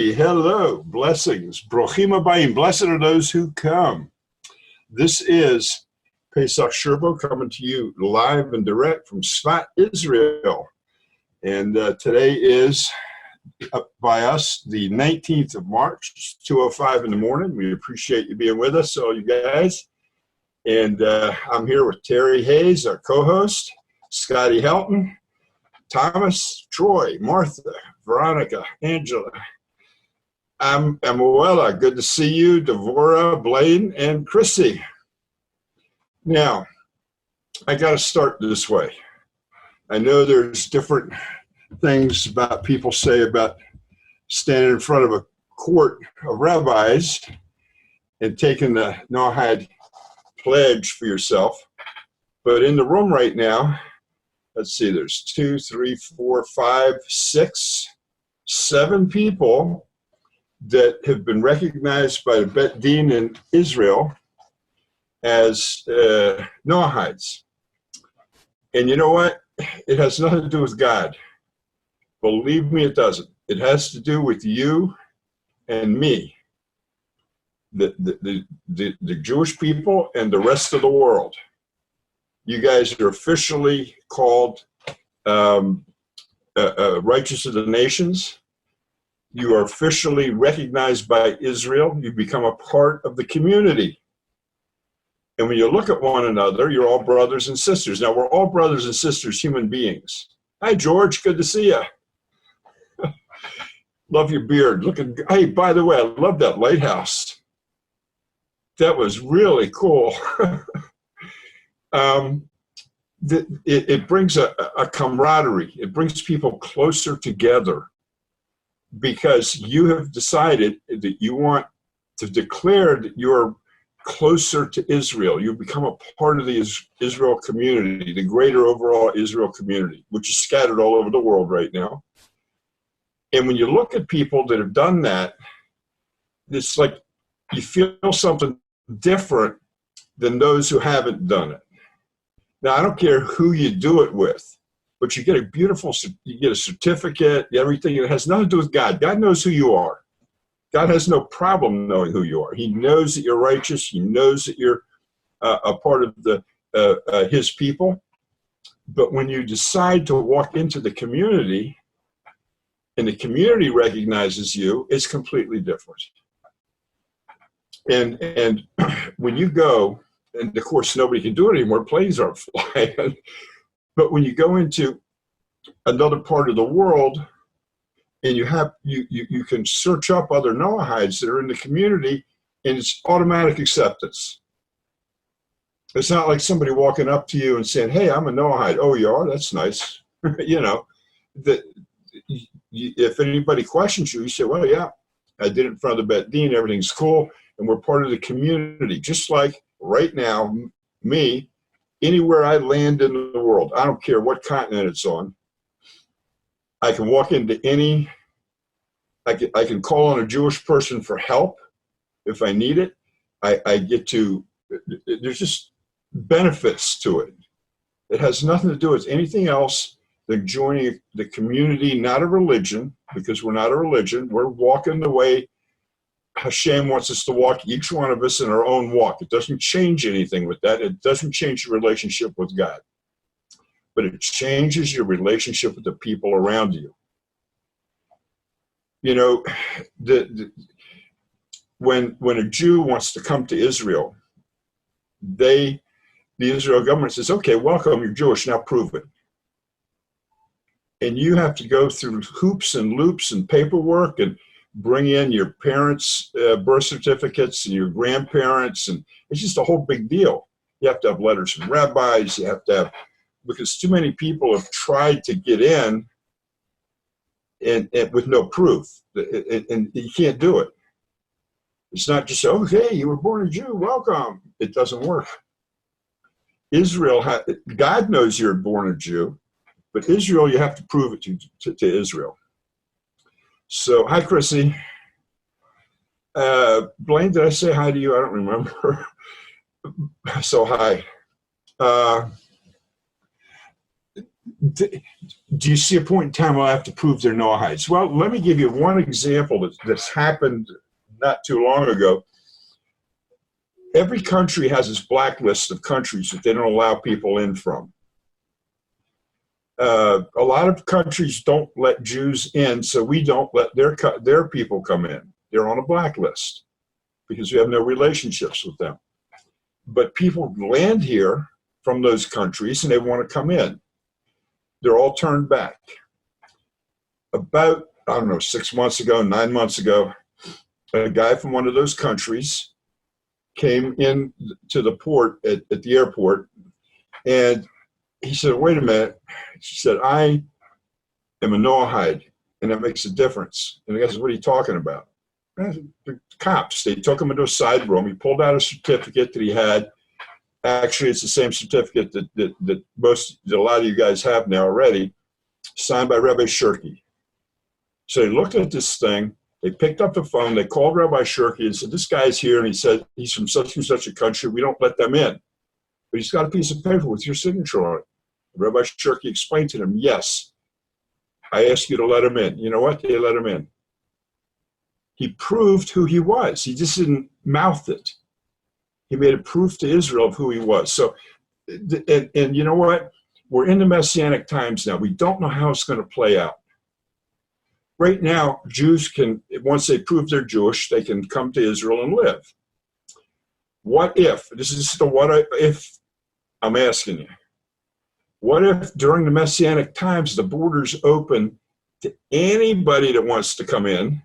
everybody. Hello. Blessings. Brochim habayim. Blessed are those who come. This is Pesach Sherbo coming to you live and direct from Sfat, Israel. And today is, by us, the 19th of March. It's 2:05 in the morning. We appreciate you being with us, all you guys. And I'm here with Terry Hayes, our co-host, Scotty Helton, Thomas, Troy, Martha, Veronica, Angela, Amuela, good to see you, Devorah, Blaine, and Chrissy. Now, I got to start this way. I know there's different things about people say about standing in front of a court of rabbis and taking the Noahide Pledge for yourself. But in the room right now, let's see, there's 2, 3, 4, 5, 6, 7 people that have been recognized by the Bet Din in Israel as Noahides. And you know what? It has nothing to do with God. Believe me, it doesn't. It has to do with you and me, the Jewish people and the rest of the world. You guys are officially called righteous of the nations. You are officially recognized by Israel. You become a part of the community. And when you look at one another, you're all brothers and sisters. Now, we're all brothers and sisters, human beings. Hi, George. Good to see you. Love your beard. Hey, by the way, I love that lighthouse. That was really cool. It brings a camaraderie. It brings people closer together because you have decided that you want to declare that you're closer to Israel. You become a part of the Israel community, the greater overall Israel community, which is scattered all over the world right now. And when you look at people that have done that, it's like you feel something different than those who haven't done it. Now, I don't care who you do it with, but you get a certificate, everything. It has nothing to do with God. God knows who you are. God has no problem knowing who you are. He knows that you're righteous. He knows that you're a part of his people. But when you decide to walk into the community and the community recognizes you, it's completely different. And when you go, and of course nobody can do it anymore, planes aren't flying, but when you go into another part of the world and you can search up other Noahides that are in the community, and it's automatic acceptance. It's not like somebody walking up to you and saying, hey, I'm a Noahide. Oh, you are? That's nice. You know, if anybody questions you, you say, well, yeah, I did it in front of the Bet Din, everything's cool, and we're part of the community. Just like right now, me, anywhere I land in the world, I don't care what continent it's on, I can walk into I can call on a Jewish person for help if I need it. There's just benefits to it. It has nothing to do with anything else than joining the community, not a religion, because we're not a religion. We're walking the way Hashem wants us to walk, each one of us in our own walk. It doesn't change anything with that. It doesn't change your relationship with God. But it changes your relationship with the people around you. You know, when a Jew wants to come to Israel, the Israel government says, okay, welcome, you're Jewish, now prove it. And you have to go through hoops and loops and paperwork and bring in your parents' birth certificates and your grandparents, and it's just a whole big deal. You have to have letters from rabbis, you have to have, because too many people have tried to get in and with no proof, and you can't do it. It's not just, oh, hey, you were born a Jew, welcome. It doesn't work. God knows you're born a Jew, but Israel, you have to prove it to Israel. So, hi, Chrissy. Blaine, did I say hi to you? I don't remember. So, hi. Do you see a point in time where I have to prove they're Noahides? Well, let me give you one example that's happened not too long ago. Every country has its blacklist of countries that they don't allow people in from. A lot of countries don't let Jews in, so we don't let their people come in. They're on a blacklist because we have no relationships with them. But people land here from those countries and they want to come in. They're all turned back. About, I don't know, 6 months ago, 9 months ago, a guy from one of those countries came in to the port at the airport, and he said, wait a minute. He said, I am a Noahide, and that makes a difference. And the guy said, what are you talking about? The cops, they took him into a side room. He pulled out a certificate that he had. Actually, it's the same certificate that a lot of you guys have now already, signed by Rabbi Shirky. So they looked at this thing. They picked up the phone. They called Rabbi Shirky and said, this guy's here. And he said, he's from such and such a country. We don't let them in. But he's got a piece of paper with your signature on it. Rabbi Shirky explained to them, yes, I asked you to let him in. You know what? They let him in. He proved who he was. He just didn't mouth it. He made a proof to Israel of who he was. So, and you know what? We're in the Messianic times now. We don't know how it's going to play out. Right now, Jews can, once they prove they're Jewish, they can come to Israel and live. What if, this is the what if I'm asking you, what if during the Messianic times the borders open to anybody that wants to come in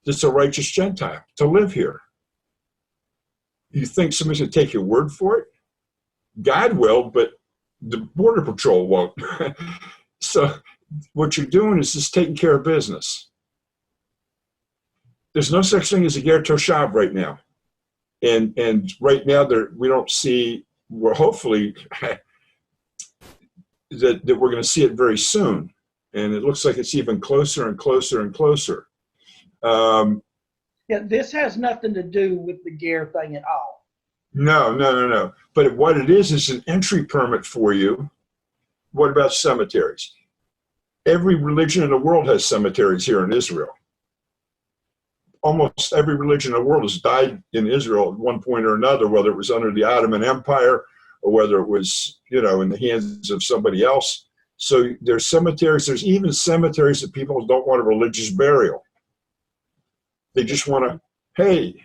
that's a righteous Gentile to live here? You think somebody's going to take your word for it? God will, but the Border Patrol won't. So what you're doing is just taking care of business. There's no such thing as a Ger Toshav right now. And right now we don't see, we're hopefully that we're going to see it very soon. And it looks like it's even closer and closer and closer. Yeah, this has nothing to do with the Ger thing at all. No. But what it is an entry permit for you. What about cemeteries? Every religion in the world has cemeteries here in Israel. Almost every religion in the world has died in Israel at one point or another, whether it was under the Ottoman Empire or whether it was, in the hands of somebody else. So there's cemeteries. There's even cemeteries that people don't want a religious burial. They just want to, hey,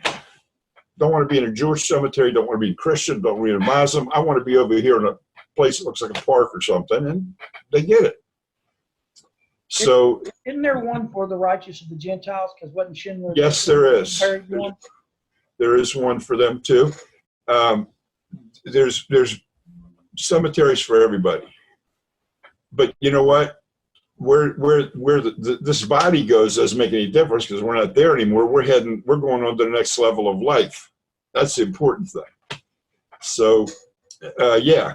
don't want to be in a Jewish cemetery, don't want to be a Christian, don't want to be a Muslim. I want to be over here in a place that looks like a park or something, and they get it. So, isn't there one for the righteous of the Gentiles? Because wasn't Schindler? Yes, there is. There is one for them too. There's cemeteries for everybody. But you know what? Where this body goes doesn't make any difference because we're not there anymore. We're going on to the next level of life. That's the important thing. So, yeah.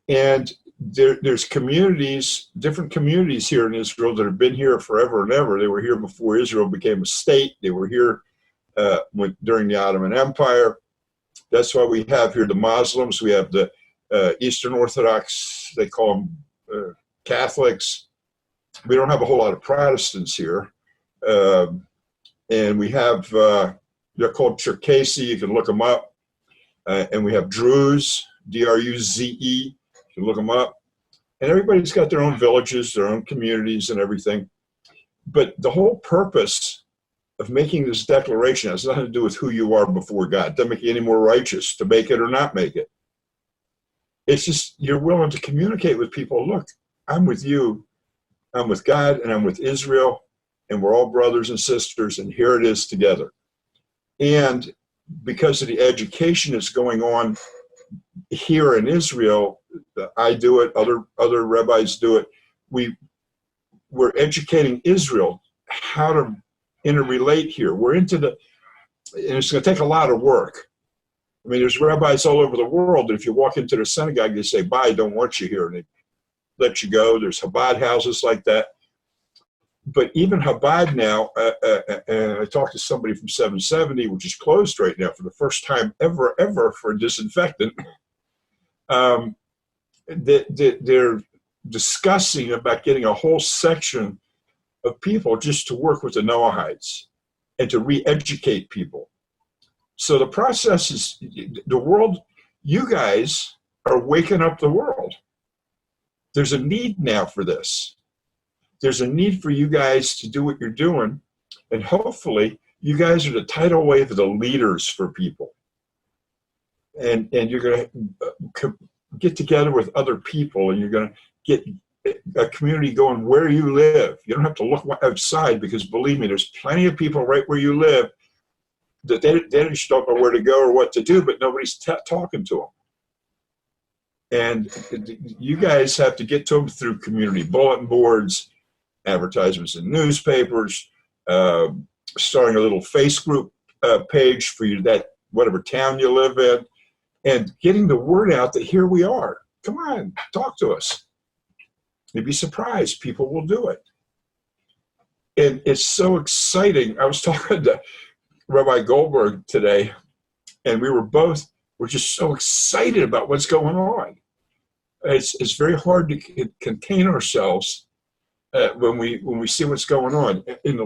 And there's communities, different communities here in Israel that have been here forever and ever. They were here before Israel became a state. They were here during the Ottoman Empire. That's why we have here the Muslims. We have the Eastern Orthodox, they call them Catholics. We don't have a whole lot of Protestants here. And we have, they're called Cherkesy, you can look them up. And we have Druze, Druze, you can look them up. And everybody's got their own villages, their own communities and everything. But the whole purpose of making this declaration has nothing to do with who you are before God. It doesn't make you any more righteous to make it or not make it. It's just you're willing to communicate with people. Look, I'm with you, I'm with God, and I'm with Israel, and we're all brothers and sisters, and here it is together. And because of the education that's going on here in Israel, I do it, other rabbis do it, we're educating Israel how to interrelate here. We're into and it's going to take a lot of work. I mean, there's rabbis all over the world that if you walk into their synagogue, they say, bye, don't want you here, and they let you go. There's Chabad houses like that. But even Chabad now, and I talked to somebody from 770, which is closed right now for the first time ever for a disinfectant. They're discussing about getting a whole section of people just to work with the Noahides and to re-educate people. So the process is, the world, you guys are waking up the world. There's a need now for this. There's a need for you guys to do what you're doing, and hopefully you guys are the tidal wave of the leaders for people. And you're going to get together with other people, and you're going to get a community going where you live. You don't have to look outside, because believe me, there's plenty of people right where you live that they just don't know where to go or what to do, but nobody's talking to them. And you guys have to get to them through community bulletin boards, advertisements in newspapers, starting a little Facebook page for you, that whatever town you live in, and getting the word out that here we are. Come on, talk to us. You'd be surprised. People will do it. And it's so exciting. I was talking to Rabbi Goldberg today, and we're just so excited about what's going on. It's very hard to contain ourselves when we see what's going on. In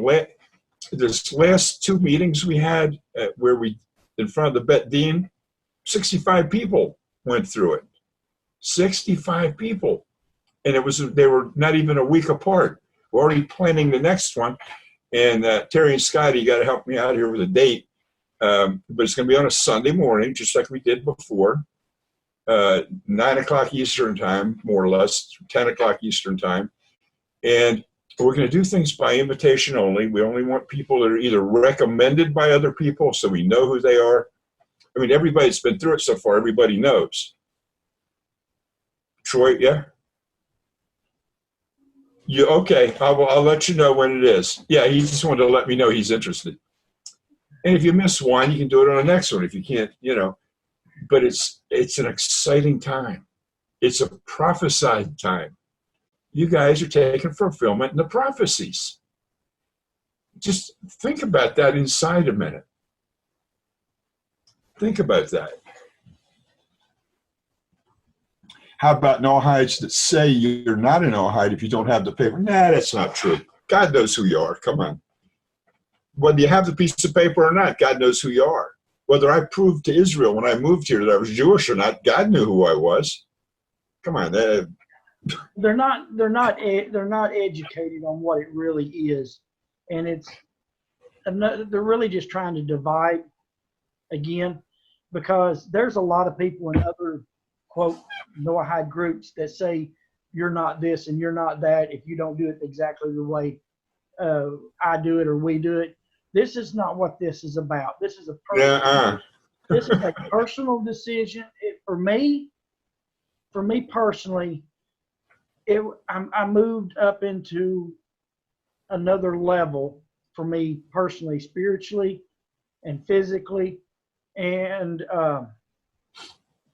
this last two meetings we had, where we, in front of the Bet Din, 65 people went through it. 65 people. And they were not even a week apart. We're already planning the next one. And Terry and Scotty, you got to help me out here with a date. But it's going to be on a Sunday morning, just like we did before. 9 o'clock Eastern time, more or less, 10 o'clock Eastern time. And we're going to do things by invitation only. We only want people that are either recommended by other people, so we know who they are. I mean, everybody that's been through it so far, everybody knows. Troy, yeah? Okay, I'll let you know when it is. Yeah, he just wanted to let me know he's interested. And if you miss one, you can do it on the next one if you can't, But it's an exciting time. It's a prophesied time. You guys are taking fulfillment in the prophecies. Just think about that inside a minute. Think about that. How about Noahides that say you're not a Noahide if you don't have the paper? Nah, that's not true. God knows who you are. Come on. Whether you have the piece of paper or not, God knows who you are. Whether I proved to Israel when I moved here that I was Jewish or not, God knew who I was. Come on. They're not educated on what it really is, and they're really just trying to divide again, because there's a lot of people in other quote Noahide groups that say you're not this and you're not that if you don't do it exactly the way I do it or we do it. This is not what this is about. This is a personal, this is a personal decision. For me personally, I moved up into another level for me personally, spiritually and physically, and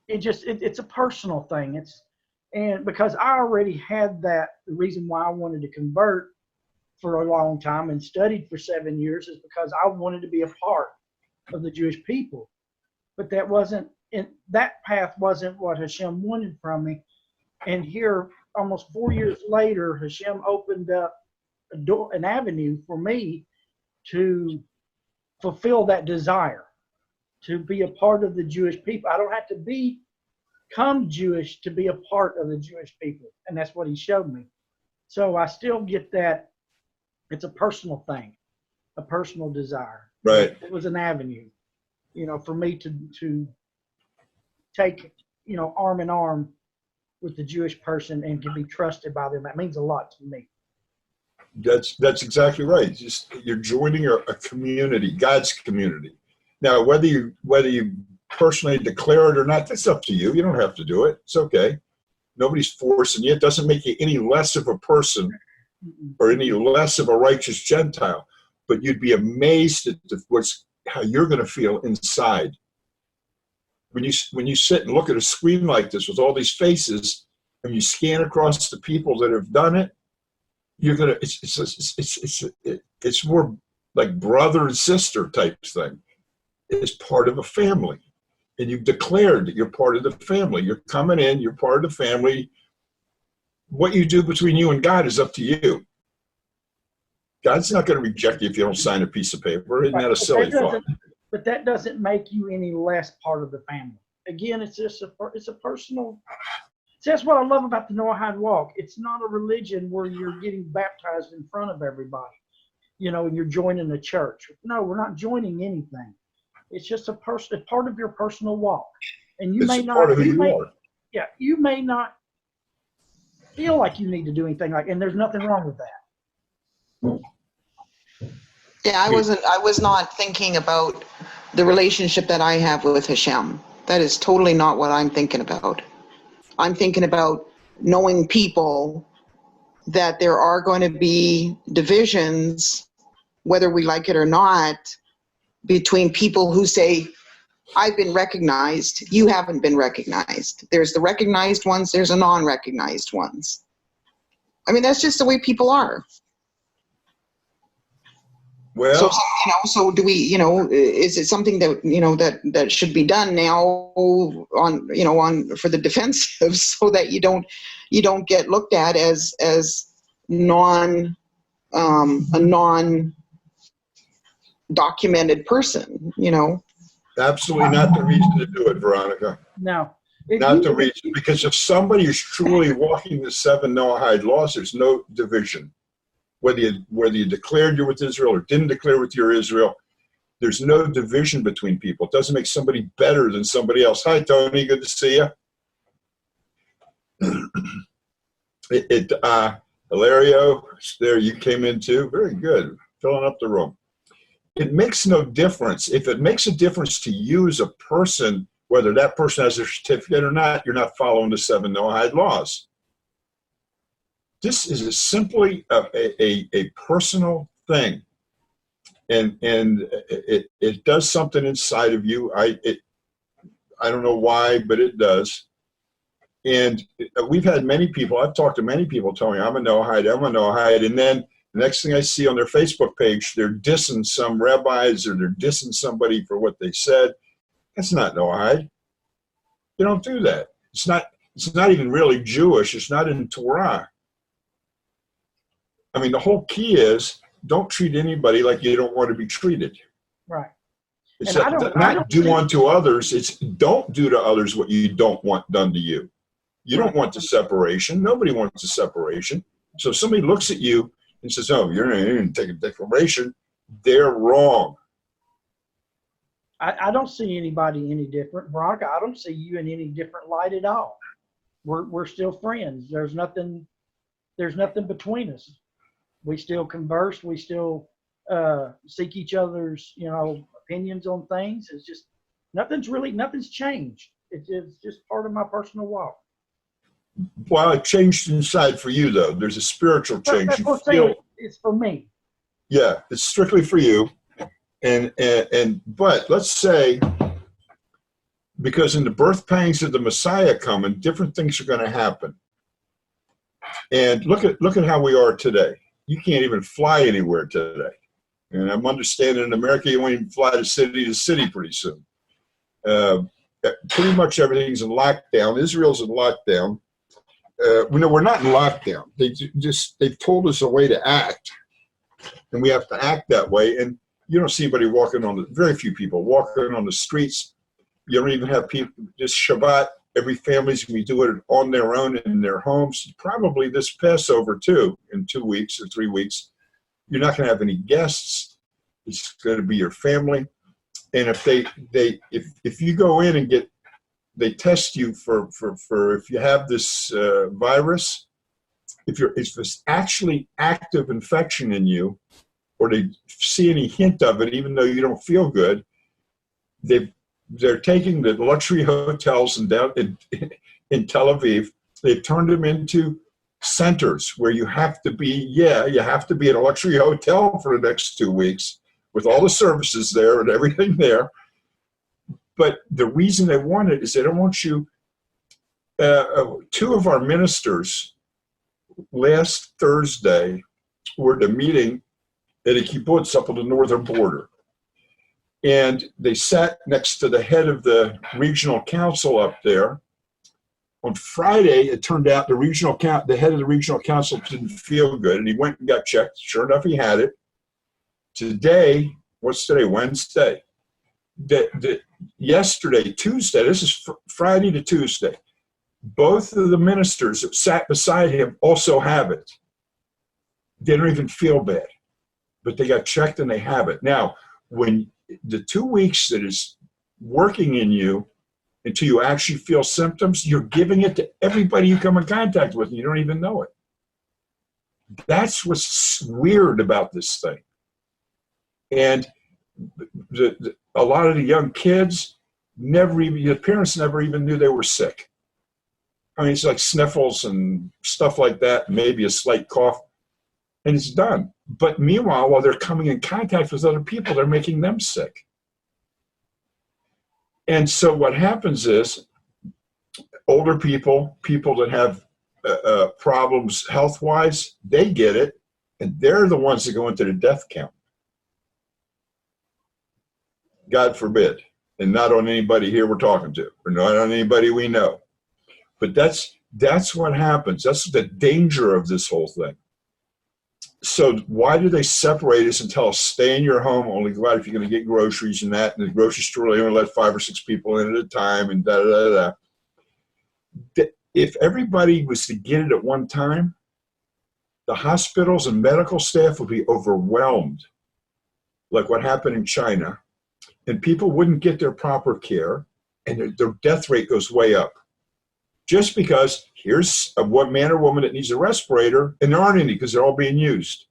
it's a personal thing. And because I already had that, the reason why I wanted to convert for a long time and studied for 7 years is because I wanted to be a part of the Jewish people. But that path wasn't what Hashem wanted from me. And here, almost 4 years later, Hashem opened up an avenue for me to fulfill that desire, to be a part of the Jewish people. I don't have to become Jewish to be a part of the Jewish people. And that's what he showed me. So I still get that. It's a personal thing, a personal desire. Right. It was an avenue, for me to take, arm in arm with the Jewish person and to be trusted by them. That means a lot to me. That's exactly right. You're joining a community, God's community. Now, whether you personally declare it or not, that's up to you. You don't have to do it. It's okay. Nobody's forcing you. It doesn't make you any less of a person or any less of a righteous Gentile. But you'd be amazed at how you're going to feel inside. When you sit and look at a screen like this with all these faces, and you scan across the people that have done it, you're gonna. It's more like brother and sister type thing. It's part of a family, and you've declared that you're part of the family. You're coming in. You're part of the family. what you do between you and God is up to you. God's not going to reject you if you don't sign a piece of paper. Isn't that a silly thought? But that doesn't make you any less part of the family. Again, it's just it's a personal. See, that's what I love about the Noahide walk. It's not a religion where you're getting baptized in front of everybody, and you're joining a church. No, we're not joining anything. It's just a part of your personal walk. And you may not. Part of who you are. Yeah, you may not feel like you need to do anything and there's nothing wrong with that. Yeah, I was not thinking about the relationship that I have with Hashem. That is totally not what I'm thinking about. I'm thinking about knowing people, that there are going to be divisions, whether we like it or not, between people who say, I've been recognized, you haven't been recognized. There's the recognized ones, there's the non-recognized ones. I mean, that's just the way people are. Well, so do we, is it something that, that should be done now for the defensive, so that you don't get looked at as a non-documented person, Absolutely not the reason to do it, Veronica. No. Not the reason. Because if somebody is truly walking the 7 Noahide laws, there's no division. Whether you declared you're with Israel or didn't declare with your Israel, there's no division between people. It doesn't make somebody better than somebody else. Hi, Tony. Good to see you. Hilario, there you came in too. Very good. Filling up the room. It makes no difference. If it makes a difference to you as a person, whether that person has a certificate or not, you're not following the 7 Noahide laws. This is simply a personal thing, and it does something inside of you. I don't know why, but it does. And we've had many people. I've talked to many people telling me I'm a Noahide, and then the next thing I see on their Facebook page, they're dissing some rabbis or they're dissing somebody for what they said. That's not Noahide. You don't do that. It's not even really Jewish. It's not in Torah. I mean, the whole key is don't treat anybody like you don't want to be treated. Right. It's not do unto others. It's don't do to others what you don't want done to you. You don't want the separation. Nobody wants the separation. So if somebody looks at you and says, oh, you're not going to take a declaration, they're wrong. I don't see anybody any different. Veronica, I don't see you in any different light at all. We're still friends. There's nothing between us. We still converse. We still seek each other's, opinions on things. It's just nothing's changed. It's just part of my personal walk. Well, it changed inside for you, though. There's a spiritual change. It's for me. Yeah, it's strictly for you. But let's say, because in the birth pangs of the Messiah coming, different things are going to happen. And look at how we are today. You can't even fly anywhere today. And I'm understanding in America, you won't even fly to city to pretty soon. Pretty much everything's in lockdown. Israel's in lockdown. We're not in lockdown. They've told us a way to act, and we have to act that way. And you don't see anybody very few people walking on the streets. You don't even have people, just Shabbat. Every family's going to be doing it on their own in their homes. Probably this Passover too, in 2 weeks or 3 weeks. You're not going to have any guests. It's going to be your family. And if you go in and they test you for if you have this virus, if there's actually active infection in you, or they see any hint of it, even though you don't feel good, they're taking the luxury hotels in Tel Aviv. They've turned them into centers where you have to be in a luxury hotel for the next 2 weeks with all the services there and everything there. But the reason they want it is they don't want you. 2 of our ministers last Thursday were at a meeting at a kibbutz up on the northern border. And they sat next to the head of the regional council up there On Friday, it turned out the head of the regional council didn't feel good, and he went and got checked. Sure enough, he had it. Today, what's today? Wednesday. Yesterday, Tuesday, this is Friday to Tuesday, both of the ministers that sat beside him also have it. They don't even feel bad, but they got checked and they have it. Now, when the 2 weeks that is working in you until you actually feel symptoms, you're giving it to everybody you come in contact with and you don't even know it. That's what's weird about this thing. And a lot of the young kids the parents never even knew they were sick. I mean, it's like sniffles and stuff like that, maybe a slight cough, and it's done. But meanwhile, while they're coming in contact with other people, they're making them sick. And so what happens is older people that have problems health-wise, they get it, and they're the ones that go into the death count. God forbid. And not on anybody here we're talking to, or not on anybody we know. But that's what happens. That's the danger of this whole thing. So why do they separate us and tell us stay in your home, only go out if you're going to get groceries and that, and the grocery store, they only let 5 or 6 people in at a time, and da-da-da-da. If everybody was to get it at one time, the hospitals and medical staff would be overwhelmed, like what happened in China, and people wouldn't get their proper care, and their death rate goes way up. Just because here's a man or woman that needs a respirator, and there aren't any because they're all being used.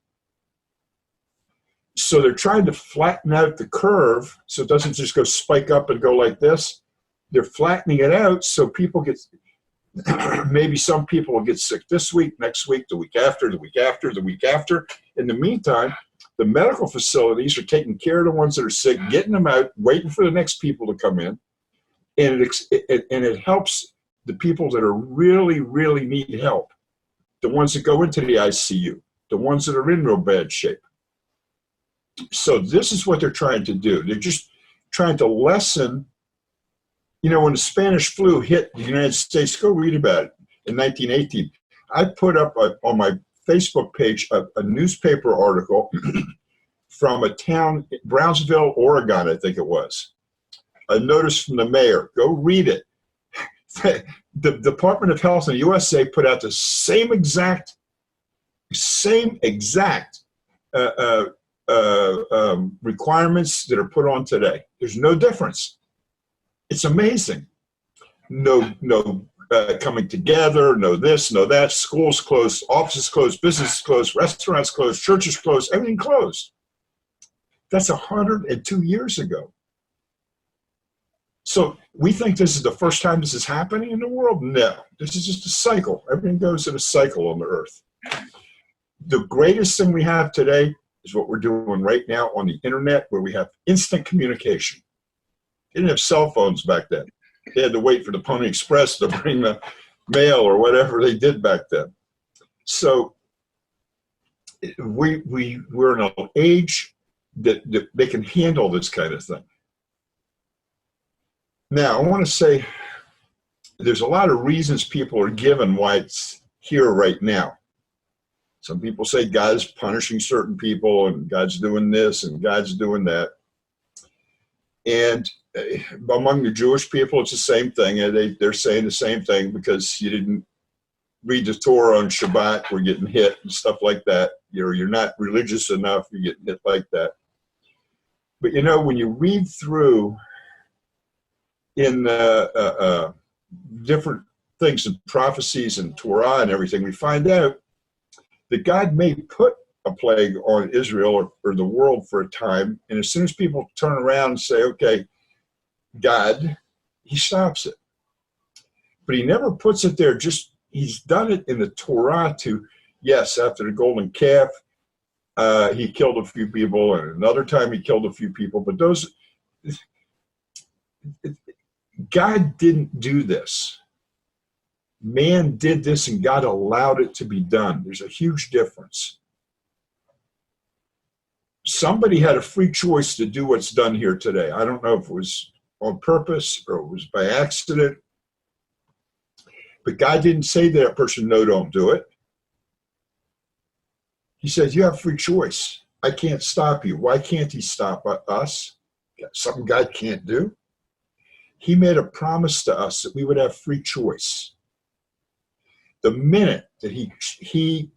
So they're trying to flatten out the curve so it doesn't just go spike up and go like this. They're flattening it out so people get, maybe some people will get sick this week, next week, the week after, the week after, the week after. In the meantime, the medical facilities are taking care of the ones that are sick, getting them out, waiting for the next people to come in. And it helps the people that are really, really need help, the ones that go into the ICU, the ones that are in real bad shape. So this is what they're trying to do. They're just trying to lessen, when the Spanish flu hit the United States, go read about it, in 1918. I put up on my Facebook page a newspaper article from a town, Brownsville, Oregon, I think it was. A notice from the mayor. Go read it. The Department of Health in the USA put out the same exact requirements that are put on today. There's no difference. It's amazing. No coming together, no this, no that. Schools closed, offices closed, businesses closed, restaurants closed, churches closed, everything closed. That's 102 years ago. So we think this is the first time this is happening in the world? No, this is just a cycle. Everything goes in a cycle on the earth. The greatest thing we have today is what we're doing right now on the internet, where we have instant communication. They didn't have cell phones back then. They had to wait for the Pony Express to bring the mail or whatever they did back then. So we're in an age that they can handle this kind of thing. Now, I want to say there's a lot of reasons people are given why it's here right now. Some people say God's punishing certain people, and God's doing this, and God's doing that. And among the Jewish people, it's the same thing. They're saying the same thing because you didn't read the Torah on Shabbat, we're getting hit and stuff like that. You're not religious enough, you're getting hit like that. But when you read through in different things and prophecies and Torah and everything, we find out that God may put a plague on Israel or the world for a time, and as soon as people turn around and say, okay, God, he stops it. But he never puts it there, he's done it in the Torah to, yes, after the golden calf, he killed a few people, and another time he killed a few people, but God didn't do this. Man did this, and God allowed it to be done. There's a huge difference. Somebody had a free choice to do what's done here today. I don't know if it was on purpose or it was by accident. But God didn't say to that person, no, don't do it. He says, you have free choice. I can't stop you. Why can't he stop us? Something God can't do? He made a promise to us that we would have free choice. The minute that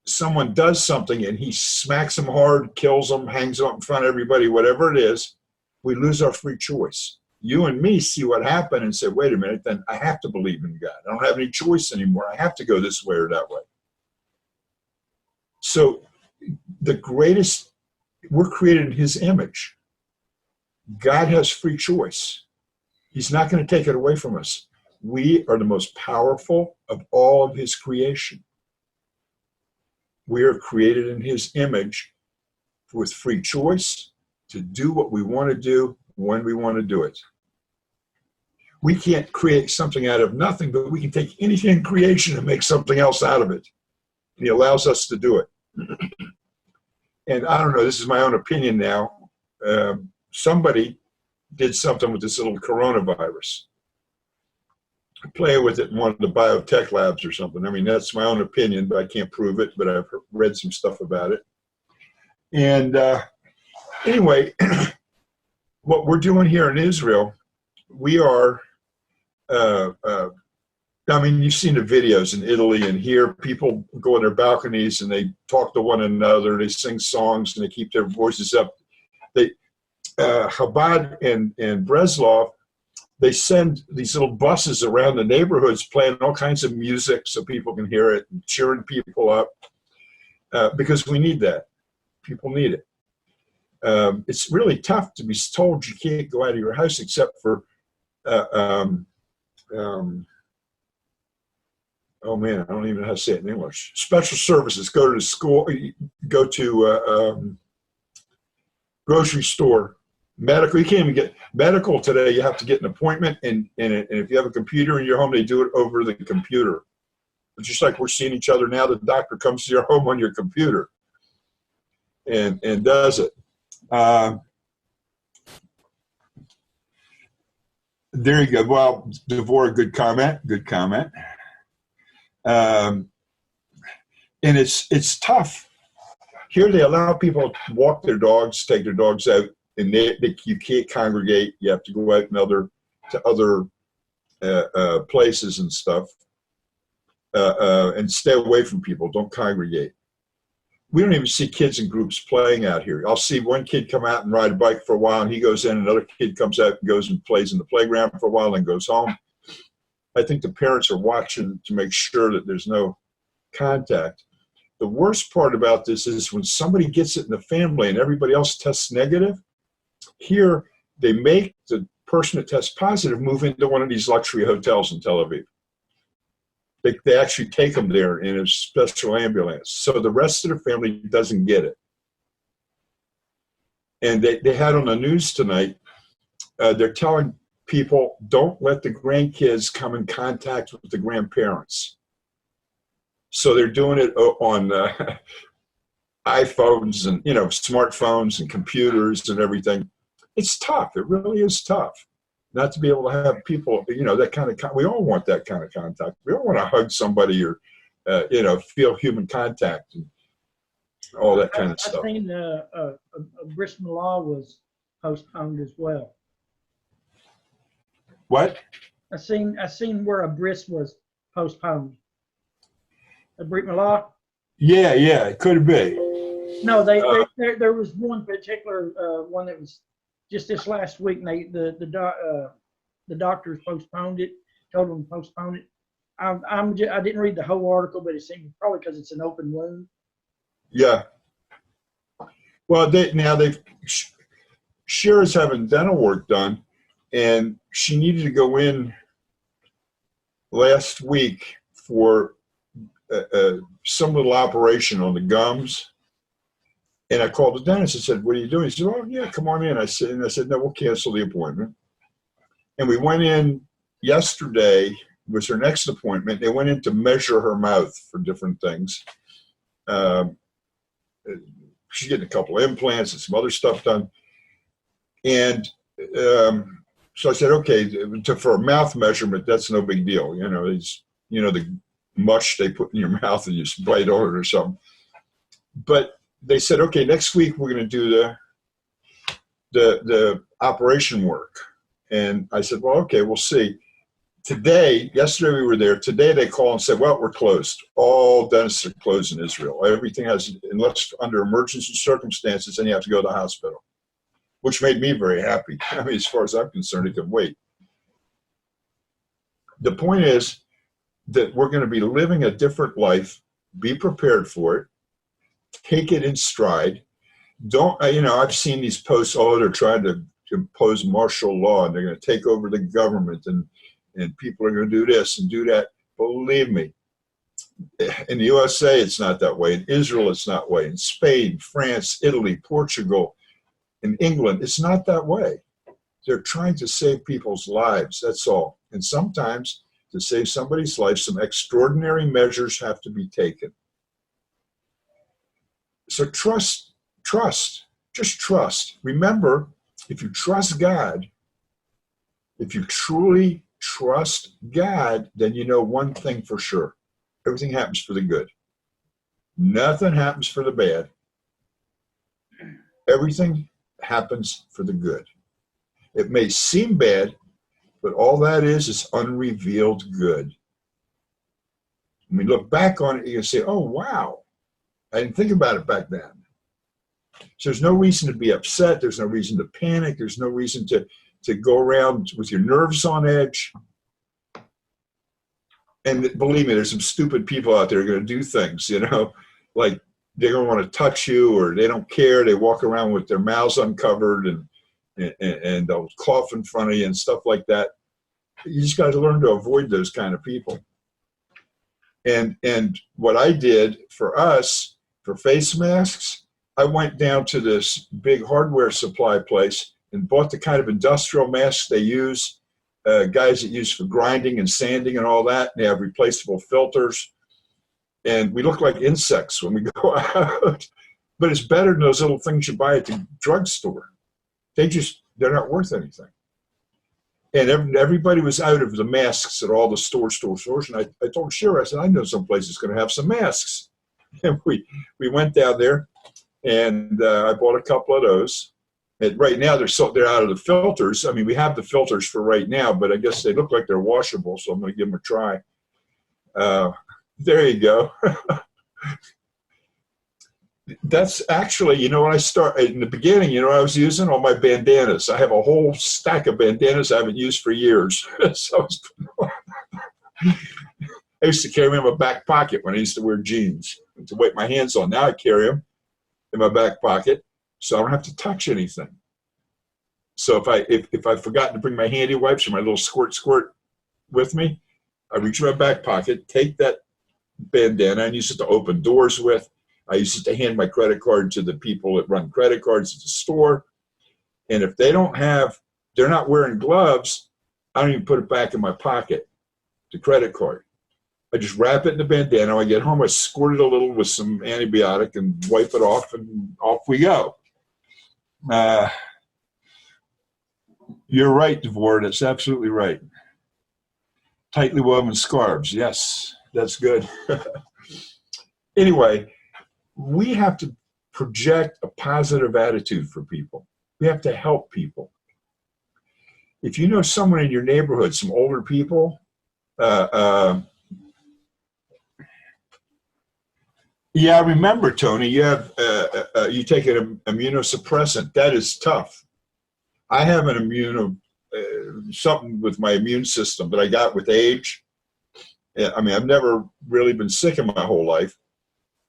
someone does something and he smacks them hard, kills them, hangs them up in front of everybody, whatever it is, we lose our free choice. You and me see what happened and say, wait a minute, then I have to believe in God. I don't have any choice anymore. I have to go this way or that way. So we're created in his image. God has free choice. He's not going to take it away from us. We are the most powerful of all of his creation. We are created in his image with free choice to do what we want to do when we want to do it. We can't create something out of nothing, but we can take anything in creation and make something else out of it. And he allows us to do it. And I don't know, this is my own opinion now. Somebody did something with this little coronavirus. Play with it in one of the biotech labs or something. I mean, that's my own opinion, but I can't prove it, but I've read some stuff about it. And anyway, what we're doing here in Israel, we are, I mean, you've seen the videos in Italy and here, people go in their balconies and they talk to one another, they sing songs and they keep their voices up. Chabad and Breslov, they send these little buses around the neighborhoods playing all kinds of music so people can hear it and cheering people up because we need that. People need it. It's really tough to be told you can't go out of your house except for, oh man, I don't even know how to say it in English. Special services, go to the school, go to grocery store. Medical, you can't even get medical today. You have to get an appointment, and if you have a computer in your home, they do it over the computer. It's just like we're seeing each other now. The doctor comes to your home on your computer and does it. There you go. Well, Devorah, good comment. Good comment. And it's tough. Here they allow people to walk their dogs, take their dogs out. And you can't congregate. You have to go out to other places and stuff, and stay away from people. Don't congregate. We don't even see kids in groups playing out here. I'll see one kid come out and ride a bike for a while, and he goes in. Another kid comes out and goes and plays in the playground for a while and goes home. I think the parents are watching to make sure that there's no contact. The worst part about this is when somebody gets it in the family and everybody else tests negative. Here, they make the person that tests positive move into one of these luxury hotels in Tel Aviv. They actually take them there in a special ambulance. So the rest of the family doesn't get it. And they had on the news tonight, they're telling people, don't let the grandkids come in contact with the grandparents. So they're doing it on iPhones and, smartphones and computers and everything. It's tough. It really is tough not to be able to have people, that kind of, we all want that kind of contact. We all want to hug somebody or, feel human contact and all that kind of stuff. I seen a Brit Milah was postponed as well. What? I seen where a bris was postponed. A Brit Milah? Yeah, it could be. No, there was one particular one that was just this last week. And the doctors postponed it, told them to postpone it. I didn't read the whole article, but it seemed probably because it's an open wound. Yeah. Well, Shira's having dental work done, and she needed to go in last week for some little operation on the gums. And I called the dentist and said, what are you doing? He said, oh, yeah, come on in. I said, no, we'll cancel the appointment. And we went in yesterday, was her next appointment. They went in to measure her mouth for different things. She's getting a couple of implants and some other stuff done. And so I said, okay, for a mouth measurement, that's no big deal. the mush they put in your mouth and you just bite on it or something. But they said, okay, next week we're going to do the operation work. And I said, well, okay, we'll see. Yesterday we were there. Today they call and say, well, we're closed. All dentists are closed in Israel. Everything has, unless under emergency circumstances, then you have to go to the hospital, which made me very happy. I mean, as far as I'm concerned, it can wait. The point is that we're going to be living a different life. Be prepared for it. Take it in stride. I've seen these posts, they're trying to impose martial law and they're going to take over the government and people are going to do this and do that. Believe me, in the USA, it's not that way. In Israel, it's not that way. In Spain, France, Italy, Portugal, in England, it's not that way. They're trying to save people's lives, that's all. And sometimes to save somebody's life, some extraordinary measures have to be taken. So trust, just trust. Remember, if you trust God, if you truly trust God, then you know one thing for sure. Everything happens for the good. Nothing happens for the bad. Everything happens for the good. It may seem bad, but all that is unrevealed good. When we look back on it, you can say, oh, wow, I didn't think about it back then. So there's no reason to be upset. There's no reason to panic. There's no reason to go around with your nerves on edge. And believe me, there's some stupid people out there who are going to do things, like they're going to want to touch you or they don't care. They walk around with their mouths uncovered and they'll cough in front of you and stuff like that. You just got to learn to avoid those kind of people. And what I did for us, for face masks, I went down to this big hardware supply place and bought the kind of industrial masks they use, guys that use for grinding and sanding and all that. And they have replaceable filters. And we look like insects when we go out. But it's better than those little things you buy at the drugstore. They're not worth anything. And everybody was out of the masks at all the stores. And I told Shira, I said, I know some place that's going to have some masks. And we went down there, and I bought a couple of those. And right now, they're out of the filters. I mean, we have the filters for right now, but I guess they look like they're washable, so I'm going to give them a try. There you go. That's actually, when I started in the beginning, I was using all my bandanas. I have a whole stack of bandanas I haven't used for years. So I used to carry them in my back pocket when I used to wear jeans to wipe my hands on. Now I carry them in my back pocket so I don't have to touch anything. So if I've forgotten to bring my handy wipes or my little squirt with me, I reach in my back pocket, take that bandana and use it to open doors with. I used it to hand my credit card to the people that run credit cards at the store. And if they're not wearing gloves, I don't even put it back in my pocket, the credit card. I just wrap it in the bandana. When I get home, I squirt it a little with some antibiotic and wipe it off, and off we go. You're right, Devore. That's absolutely right. Tightly woven scarves. Yes, that's good. Anyway, we have to project a positive attitude for people. We have to help people. If you know someone in your neighborhood, some older people, yeah, I remember, Tony, you take an immunosuppressant. That is tough. I have an something with my immune system that I got with age. I mean, I've never really been sick in my whole life.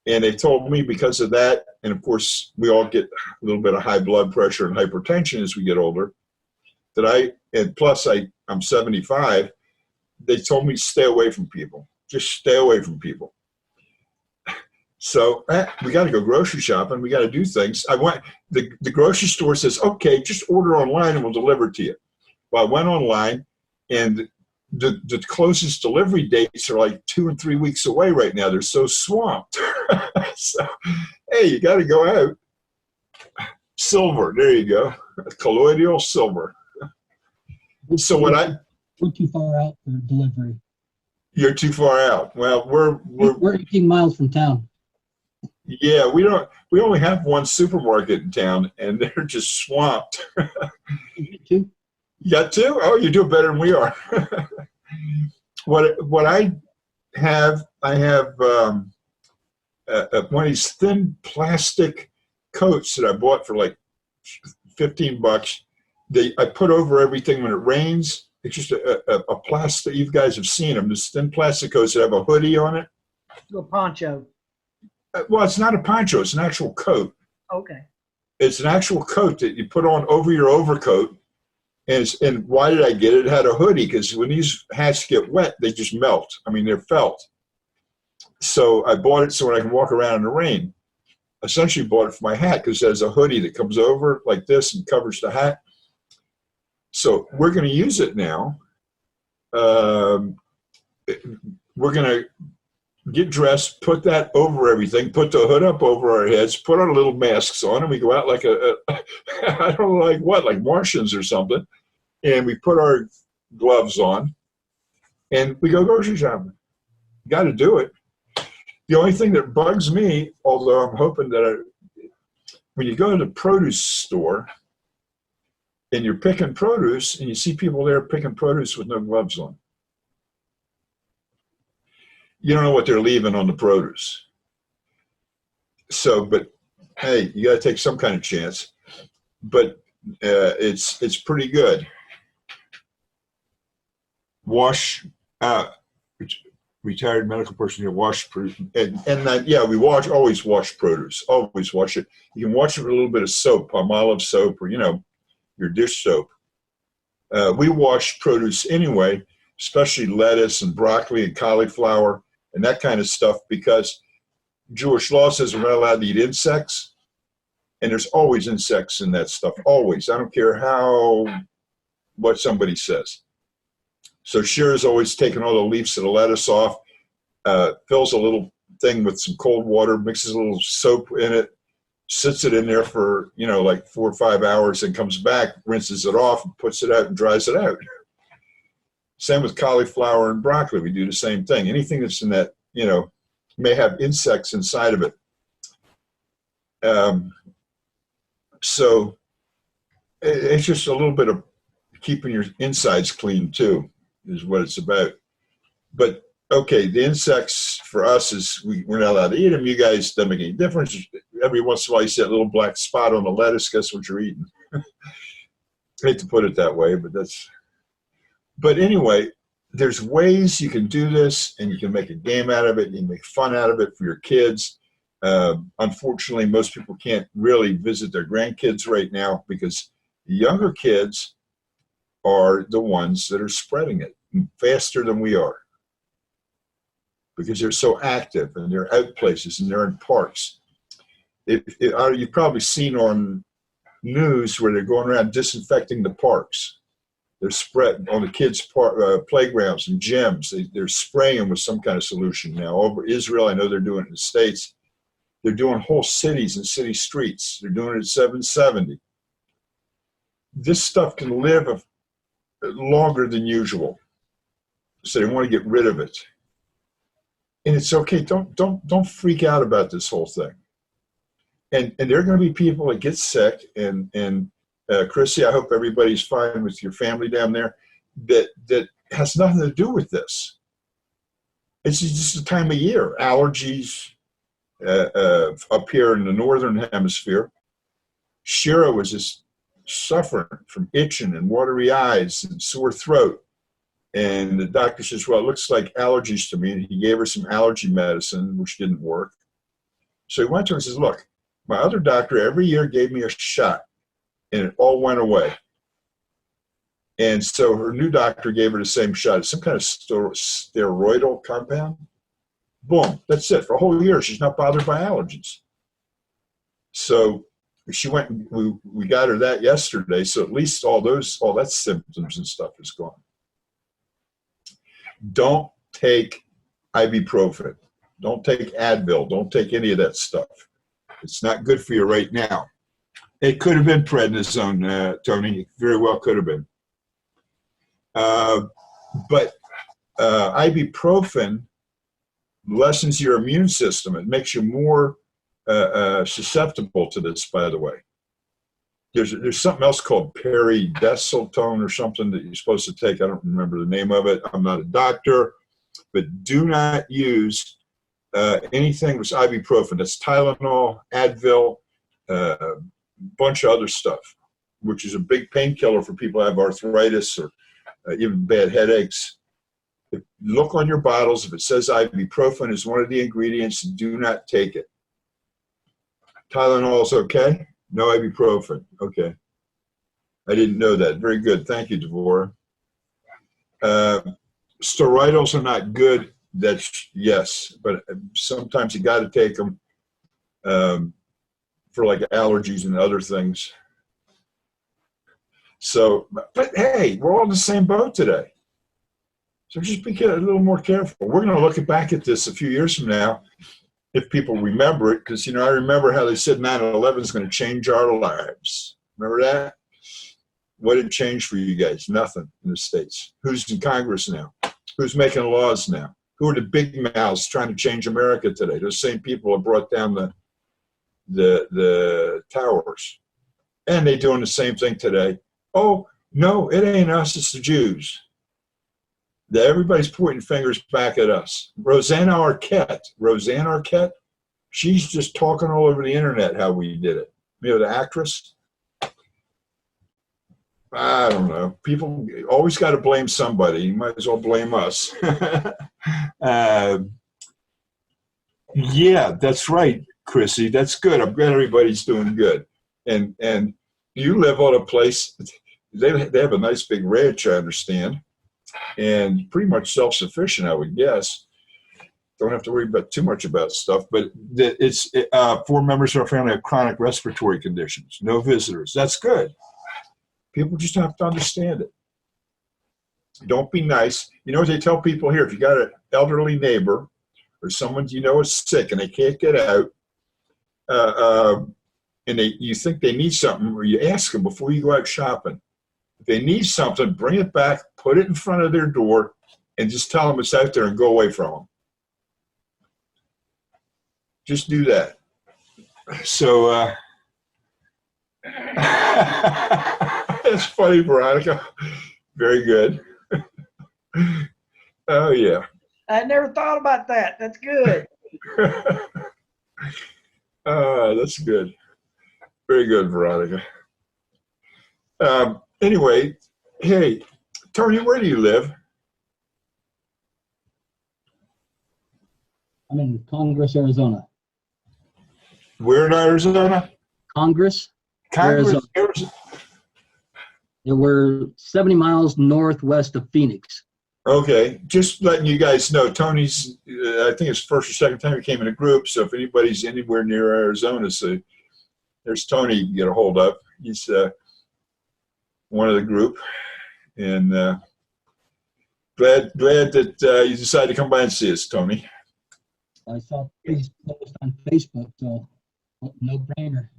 And they told me because of that, and of course, we all get a little bit of high blood pressure and hypertension as we get older, plus I'm 75, they told me stay away from people. Just stay away from people. So we got to go grocery shopping. We got to do things. The grocery store says, okay, just order online and we'll deliver it to you. Well, I went online, and the closest delivery dates are like 2 and 3 weeks away right now. They're so swamped. So, hey, you got to go out. Silver, there you go. Colloidal silver. So We're too far out for delivery. You're too far out. Well, We're 18 miles from town. yeah, we only have one supermarket in town, and they're just swamped. You too? You got two? Oh, you do better than we are. What I have one of these thin plastic coats that I bought for like $15. I put over everything when it rains. It's just a plastic. You guys have seen them. This thin plastic coats that have a hoodie on it. A poncho. Well, it's not a poncho. It's an actual coat. Okay. It's an actual coat that you put on over your overcoat. And why did I get it? It had a hoodie, because when these hats get wet, they just melt. I mean, they're felt. So I bought it so when I can walk around in the rain. Essentially bought it for my hat because it has a hoodie that comes over like this and covers the hat. So we're going to use it now. We're going to get dressed, put that over everything, put the hood up over our heads, put our little masks on, and we go out like I don't know, like what, like Martians or something. And we put our gloves on, and we go grocery shopping. Got to do it. The only thing that bugs me, although I'm hoping that when you go to the produce store and you're picking produce and you see people there picking produce with no gloves on, you don't know what they're leaving on the produce. So, but hey, you got to take some kind of chance. But it's pretty good. Wash retired medical person here, wash produce, and that, yeah, we always wash produce, always wash it. You can wash it with a little bit of soap, Palmolive soap, or your dish soap. We wash produce anyway, especially lettuce and broccoli and cauliflower and that kind of stuff, because Jewish law says we're not allowed to eat insects, and there's always insects in that stuff, always. I don't care what somebody says. So Shira's always taking all the leaves of the lettuce off, fills a little thing with some cold water, mixes a little soap in it, sits it in there for, like 4 or 5 hours, and comes back, rinses it off, puts it out, and dries it out. Same with cauliflower and broccoli. We do the same thing. Anything that's in that, may have insects inside of it. So it's just a little bit of keeping your insides clean too, is what it's about. But okay, the insects for us is we're not allowed to eat them. You guys, doesn't make any difference. Every once in a while you see that little black spot on the lettuce. Guess what you're eating? I hate to put it that way, but anyway, there's ways you can do this, and you can make a game out of it. You can make fun out of it for your kids. Unfortunately, most people can't really visit their grandkids right now because the younger kids are the ones that are spreading it faster than we are, because they're so active and they're out places and they're in parks. You've probably seen on news where they're going around disinfecting the parks. They're spreading on the kids' playgrounds and gyms. They're spraying with some kind of solution now. Over Israel, I know they're doing it in the States. They're doing whole cities and city streets. They're doing it at 770. This stuff can live longer than usual, so they want to get rid of it. And it's okay. Don't freak out about this whole thing. And there are going to be people that get sick. And Chrissy, I hope everybody's fine with your family down there. That has nothing to do with this. It's just a time of year. Allergies up here in the northern hemisphere. Shira was just suffering from itching and watery eyes and sore throat. And the doctor says, well, it looks like allergies to me. And he gave her some allergy medicine, which didn't work. So he went to her and says, look, my other doctor every year gave me a shot, and it all went away. And so her new doctor gave her the same shot. It's some kind of steroidal compound. Boom, that's it. For a whole year, she's not bothered by allergies. So she went, and we got her that yesterday. So at least all that symptoms and stuff is gone. Don't take ibuprofen. Don't take Advil. Don't take any of that stuff. It's not good for you right now. It could have been prednisone, Tony. It very well could have been. But ibuprofen lessens your immune system. It makes you more susceptible to this, by the way. There's something else called peridesyltone or something that you're supposed to take. I don't remember the name of it. I'm not a doctor, but do not use anything with ibuprofen. That's Tylenol, Advil, a bunch of other stuff, which is a big painkiller for people who have arthritis or even bad headaches. Look on your bottles. If it says ibuprofen is one of the ingredients, do not take it. Tylenol is okay? No ibuprofen. Okay. I didn't know that. Very good. Thank you, Devorah. Steroidals are not good. That's yes, but sometimes you got to take them for like allergies and other things. So, but hey, we're all in the same boat today. So just be a little more careful. We're going to look back at this a few years from now, if people remember it, because, I remember how they said 9/11 is going to change our lives. Remember that? What did it change for you guys? Nothing in the States. Who's in Congress now? Who's making laws now? Who are the big mouths trying to change America today? Those same people have brought down the towers. And they're doing the same thing today. Oh, no, it ain't us, it's the Jews. Everybody's pointing fingers back at us. Rosanna Arquette, she's just talking all over the internet how we did it. The actress. I don't know. People always got to blame somebody. You might as well blame us. Yeah, that's right, Chrissy. That's good. I'm glad everybody's doing good. And you live on a place, they have a nice big ranch, I understand, and pretty much self-sufficient, I would guess. Don't have to worry about too much about stuff, but it's 4 members of our family have chronic respiratory conditions. No visitors. That's good. People just have to understand it. Don't be nice. You know what they tell people here? If you got an elderly neighbor or someone is sick and they can't get out, and you think they need something, or you ask them before you go out shopping. If they need something, bring it back, put it in front of their door, and just tell them it's out there and go away from them. Just do that. So, that's funny, Veronica. Very good. Oh, yeah. I never thought about that. That's good. That's good. Very good, Veronica. Anyway, hey, Tony, where do you live? I'm in Congress, Arizona. Where in Arizona? Congress, Arizona. We're 70 miles northwest of Phoenix. Okay, just letting you guys know, Tony's, I think it's first or second time he came in a group, so if anybody's anywhere near Arizona, so there's Tony you can get a hold of. He's one of the group, and glad that you decided to come by and see us, Tony. I saw his post on Facebook, so no brainer.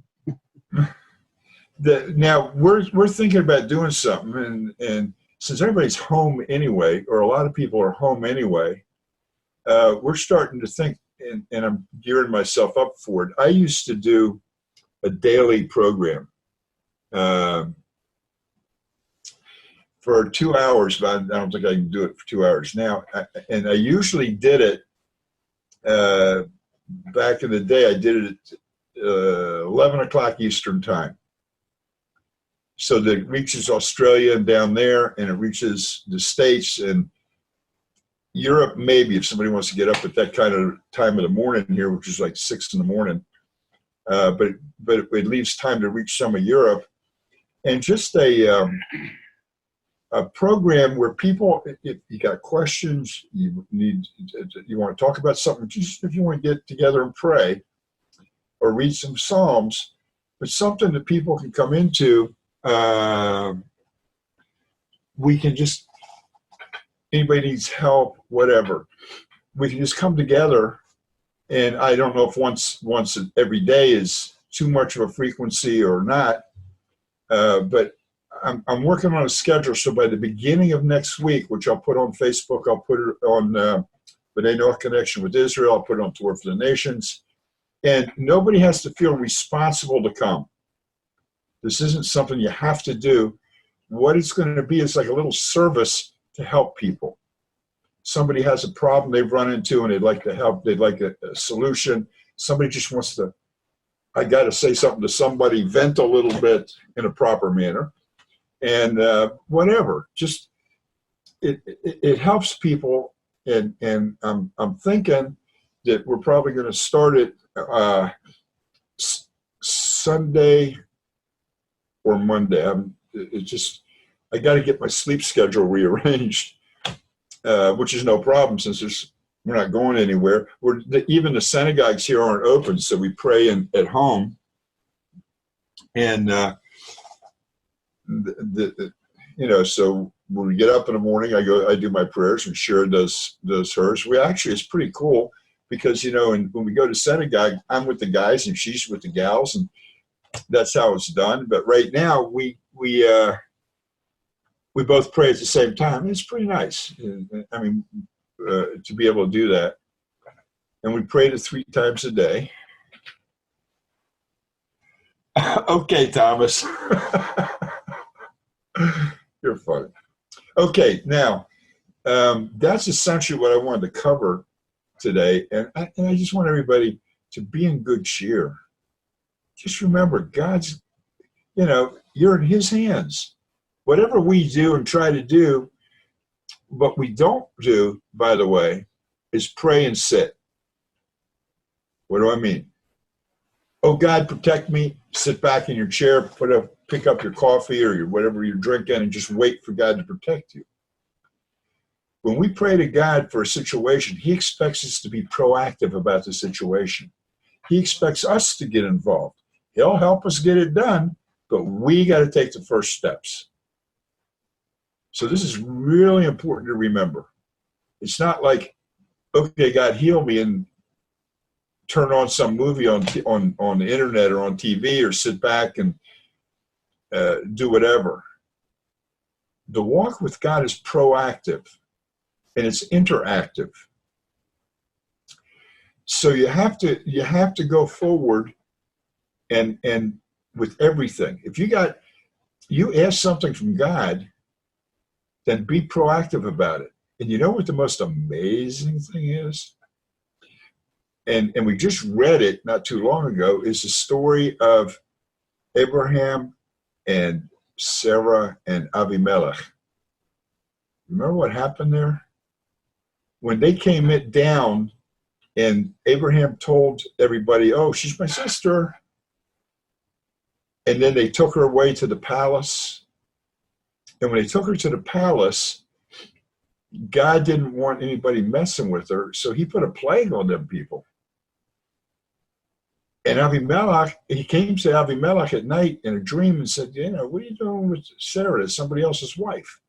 Now we're thinking about doing something, and since everybody's home anyway, or a lot of people are home anyway, we're starting to think, and I'm gearing myself up for it. I used to do a daily program for 2 hours, but I don't think I can do it for 2 hours now. And I usually did it back in the day. I did it at 11 o'clock Eastern time. So that it reaches Australia and down there, and it reaches the States and Europe, maybe, if somebody wants to get up at that kind of time of the morning here, which is like 6 in the morning. But it leaves time to reach some of Europe. And just a program where people, if you got questions, you want to talk about something, just if you want to get together and pray or read some Psalms, but something that people can come into. We can just, anybody needs help, whatever, we can just come together. And I don't know if once every day is too much of a frequency or not, but I'm working on a schedule. So by the beginning of next week, which I'll put on Facebook, I'll put it on B'nai Noach Connection with Israel. I'll put it on Torah for the Nations. And nobody has to feel responsible to come. This isn't something you have to do. What it's going to be is like a little service to help people. Somebody has a problem they've run into and they'd like to help. They'd like a solution. Somebody just wants to, I got to say something to somebody, vent a little bit in a proper manner. And whatever, just it helps people. And I'm thinking that we're probably going to start it Sunday or Monday. I got to get my sleep schedule rearranged, which is no problem since we're not going anywhere. Even the synagogues here aren't open, so we pray at home. And so when we get up in the morning, I do my prayers, and Shira does hers. It's pretty cool because when we go to synagogue, I'm with the guys and she's with the gals, and that's how it's done. But right now we both pray at the same time. It's pretty nice. I mean, to be able to do that, and we pray it 3 times a day. Okay, Thomas. You're funny. Okay, now, that's essentially what I wanted to cover today. And I just want everybody to be in good cheer. Just remember, God's, you're in his hands. Whatever we do and try to do, what we don't do, by the way, is pray and sit. What do I mean? Oh, God, protect me. Sit back in your chair, pick up your coffee or whatever you're drinking, and just wait for God to protect you. When we pray to God for a situation, he expects us to be proactive about the situation. He expects us to get involved. He'll help us get it done, but we got to take the first steps. So this is really important to remember. It's not like, okay, God, heal me, and turn on some movie on the internet or on TV, or sit back and do whatever. The walk with God is proactive and it's interactive. So you have to go forward and with everything. If you ask something from God, then be proactive about it. And you know what the most amazing thing is? And we just read it not too long ago, is the story of Abraham and Sarah and Avimelech. Remember what happened there? When they came down and Abraham told everybody, oh, she's my sister. And then they took her away to the palace. And when they took her to the palace, God didn't want anybody messing with her, so he put a plague on them people. And Avimelech, he came to Avimelech at night in a dream and said, what are you doing with Sarah? That's somebody else's wife.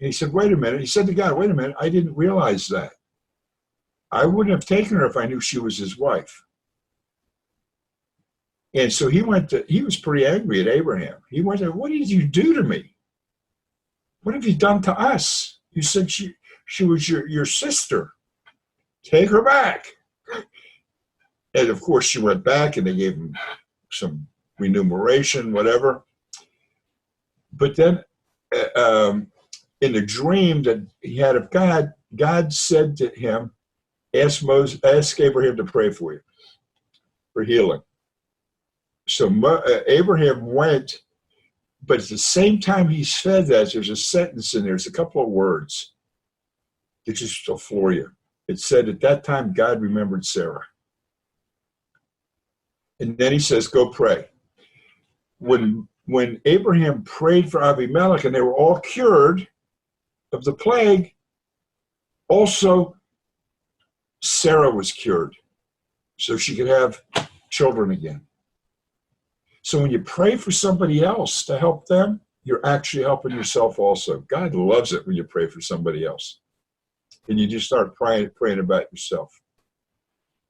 And he said, wait a minute. He said to God, wait a minute, I didn't realize that. I wouldn't have taken her if I knew she was his wife. And so he was pretty angry at Abraham. He went to, what did you do to me? What have you done to us? You said she was your sister. Take her back. And of course she went back and they gave him some remuneration, whatever. But then in the dream that he had of God, God said to him, ask Abraham to pray for you, for healing. So Abraham went, but at the same time he said that, there's a sentence in there, there's a couple of words that just will floor you. It said, at that time God remembered Sarah. And then he says, go pray. When Abraham prayed for Avimelech and they were all cured of the plague, also Sarah was cured so she could have children again. So when you pray for somebody else to help them, you're actually helping yourself also. God loves it when you pray for somebody else. And you just start praying about yourself.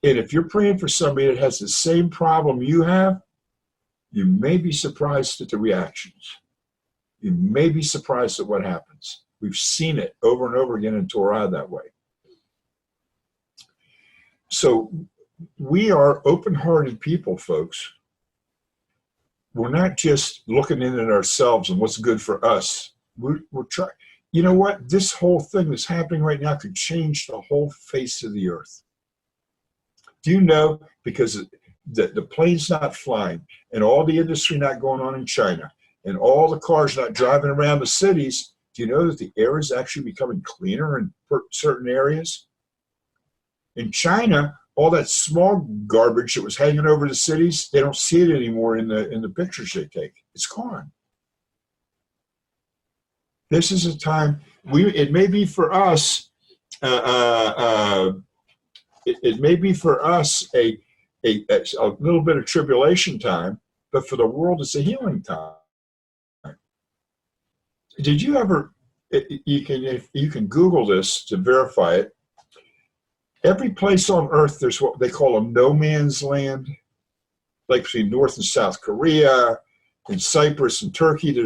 And if you're praying for somebody that has the same problem you have, you may be surprised at the reactions. You may be surprised at what happens. We've seen it over and over again in Torah that way. So we are open-hearted people, folks. We're not just looking in at ourselves and what's good for us. We're trying. You know what? This whole thing that's happening right now could change the whole face of the earth. Do you know, because the plane's not flying and all the industry not going on in China and all the cars not driving around the cities, do you know that the air is actually becoming cleaner in certain areas? In China, all that smog garbage that was hanging over the cities, they don't see it anymore in the pictures they take. It's gone. This is a time, it may be for us, it may be for us a little bit of tribulation time, but for the world it's a healing time. Did you ever, if you can Google this to verify it, every place on earth there's what they call a no man's land, like between North and South Korea, in Cyprus and Turkey.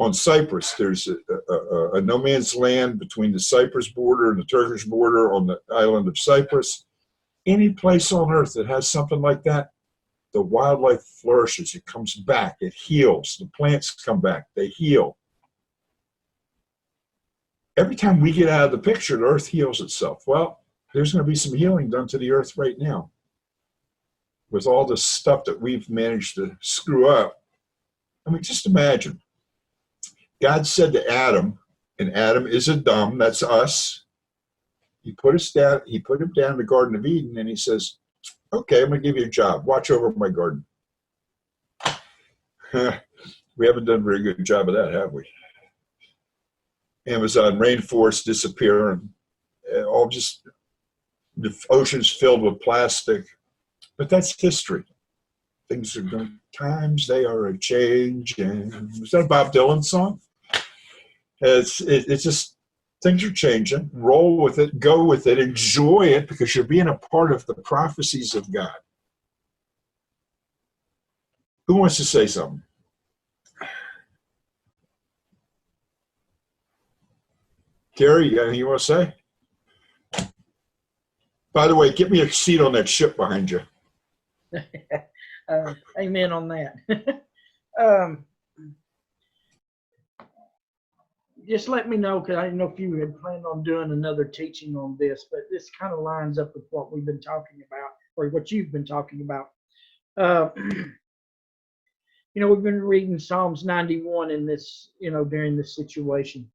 On Cyprus, there's a no man's land between the Cyprus border and the Turkish border on the island of Cyprus. Any place on earth that has something like that, the wildlife flourishes. It comes back. It heals. The plants come back. They heal. Every time we get out of the picture, the earth heals itself. Well, there's going to be some healing done to the earth right now with all the stuff that we've managed to screw up. I mean, just imagine. God said to Adam, and Adam is Adam, that's us. He put us down, he put him down in the Garden of Eden, and he says, okay, I'm going to give you a job. Watch over my garden. We haven't done a very good job of that, have we? Amazon rainforest disappearing, all just the oceans filled with plastic. But that's history. Things are going, times they are a changing. Was that a Bob Dylan song? It's just, things are changing. Roll with it, go with it, enjoy it, because you're being a part of the prophecies of God. Who wants to say something? Gary, you got anything you want to say? By the way, get me a seat on that ship behind you. Amen on that. Just let me know, because I didn't know if you had planned on doing another teaching on this, but this kind of lines up with what we've been talking about, or what you've been talking about. We've been reading Psalms 91 in this, during this situation.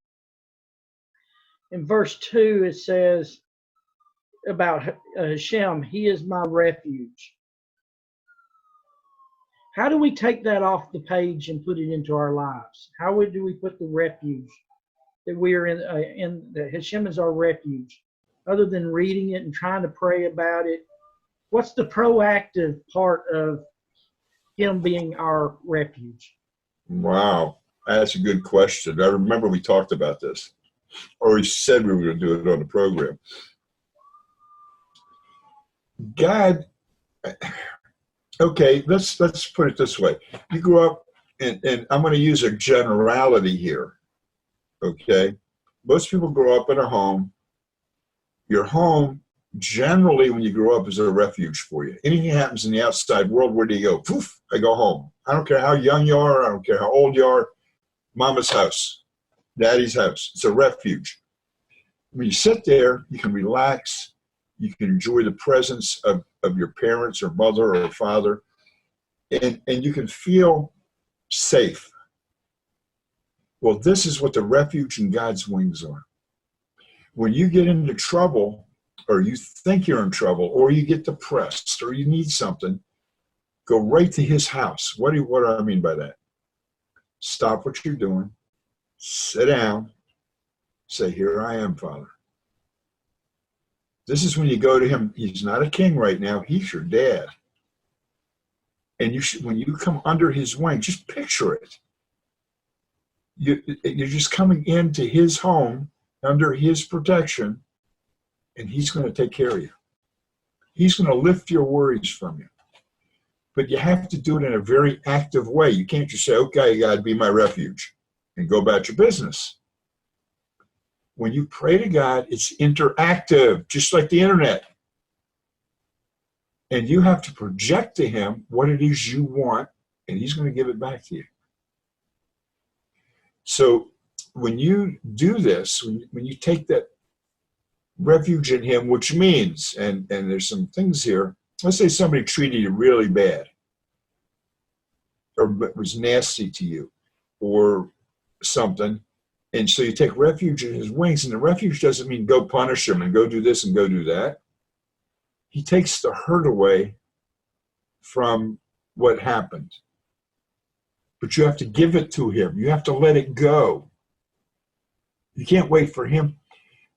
In verse 2, it says about Hashem, he is my refuge. How do we take that off the page and put it into our lives? How do we put the refuge that we are in that Hashem is our refuge, other than reading it and trying to pray about it? What's the proactive part of him being our refuge? Wow, that's a good question. I remember we talked about this, or we said we were going to do it on the program. God, okay, let's put it this way. You grew up, and I'm going to use a generality here, okay? Most people grow up in a home. Your home, generally, when you grow up, is a refuge for you. Anything happens in the outside world, where do you go? Poof, I go home. I don't care how young you are. I don't care how old you are. Mama's house, daddy's house. It's a refuge. When you sit there, you can relax. You can enjoy the presence of your parents or mother or father, and you can feel safe. Well, this is what the refuge in God's wings are. When you get into trouble, or you think you're in trouble, or you get depressed, or you need something, go right to his house. What do I mean by that? Stop what you're doing, sit down, say, here I am, Father. This is when you go to him. He's not a king right now. He's your dad. And when you come under his wing, just picture it. You're just coming into his home, under his protection, and he's going to take care of you. He's going to lift your worries from you. But you have to do it in a very active way. You can't just say, okay, God, be my refuge, and go about your business. When you pray to God, it's interactive, just like the internet. And you have to project to him what it is you want, and he's going to give it back to you. So when you do this, when you take that refuge in him, which means, and there's some things here, let's say somebody treated you really bad, or was nasty to you, or something, and so you take refuge in his wings, and the refuge doesn't mean go punish him and go do this and go do that. He takes the hurt away from what happened. But you have to give it to him. You have to let it go. You can't wait for him.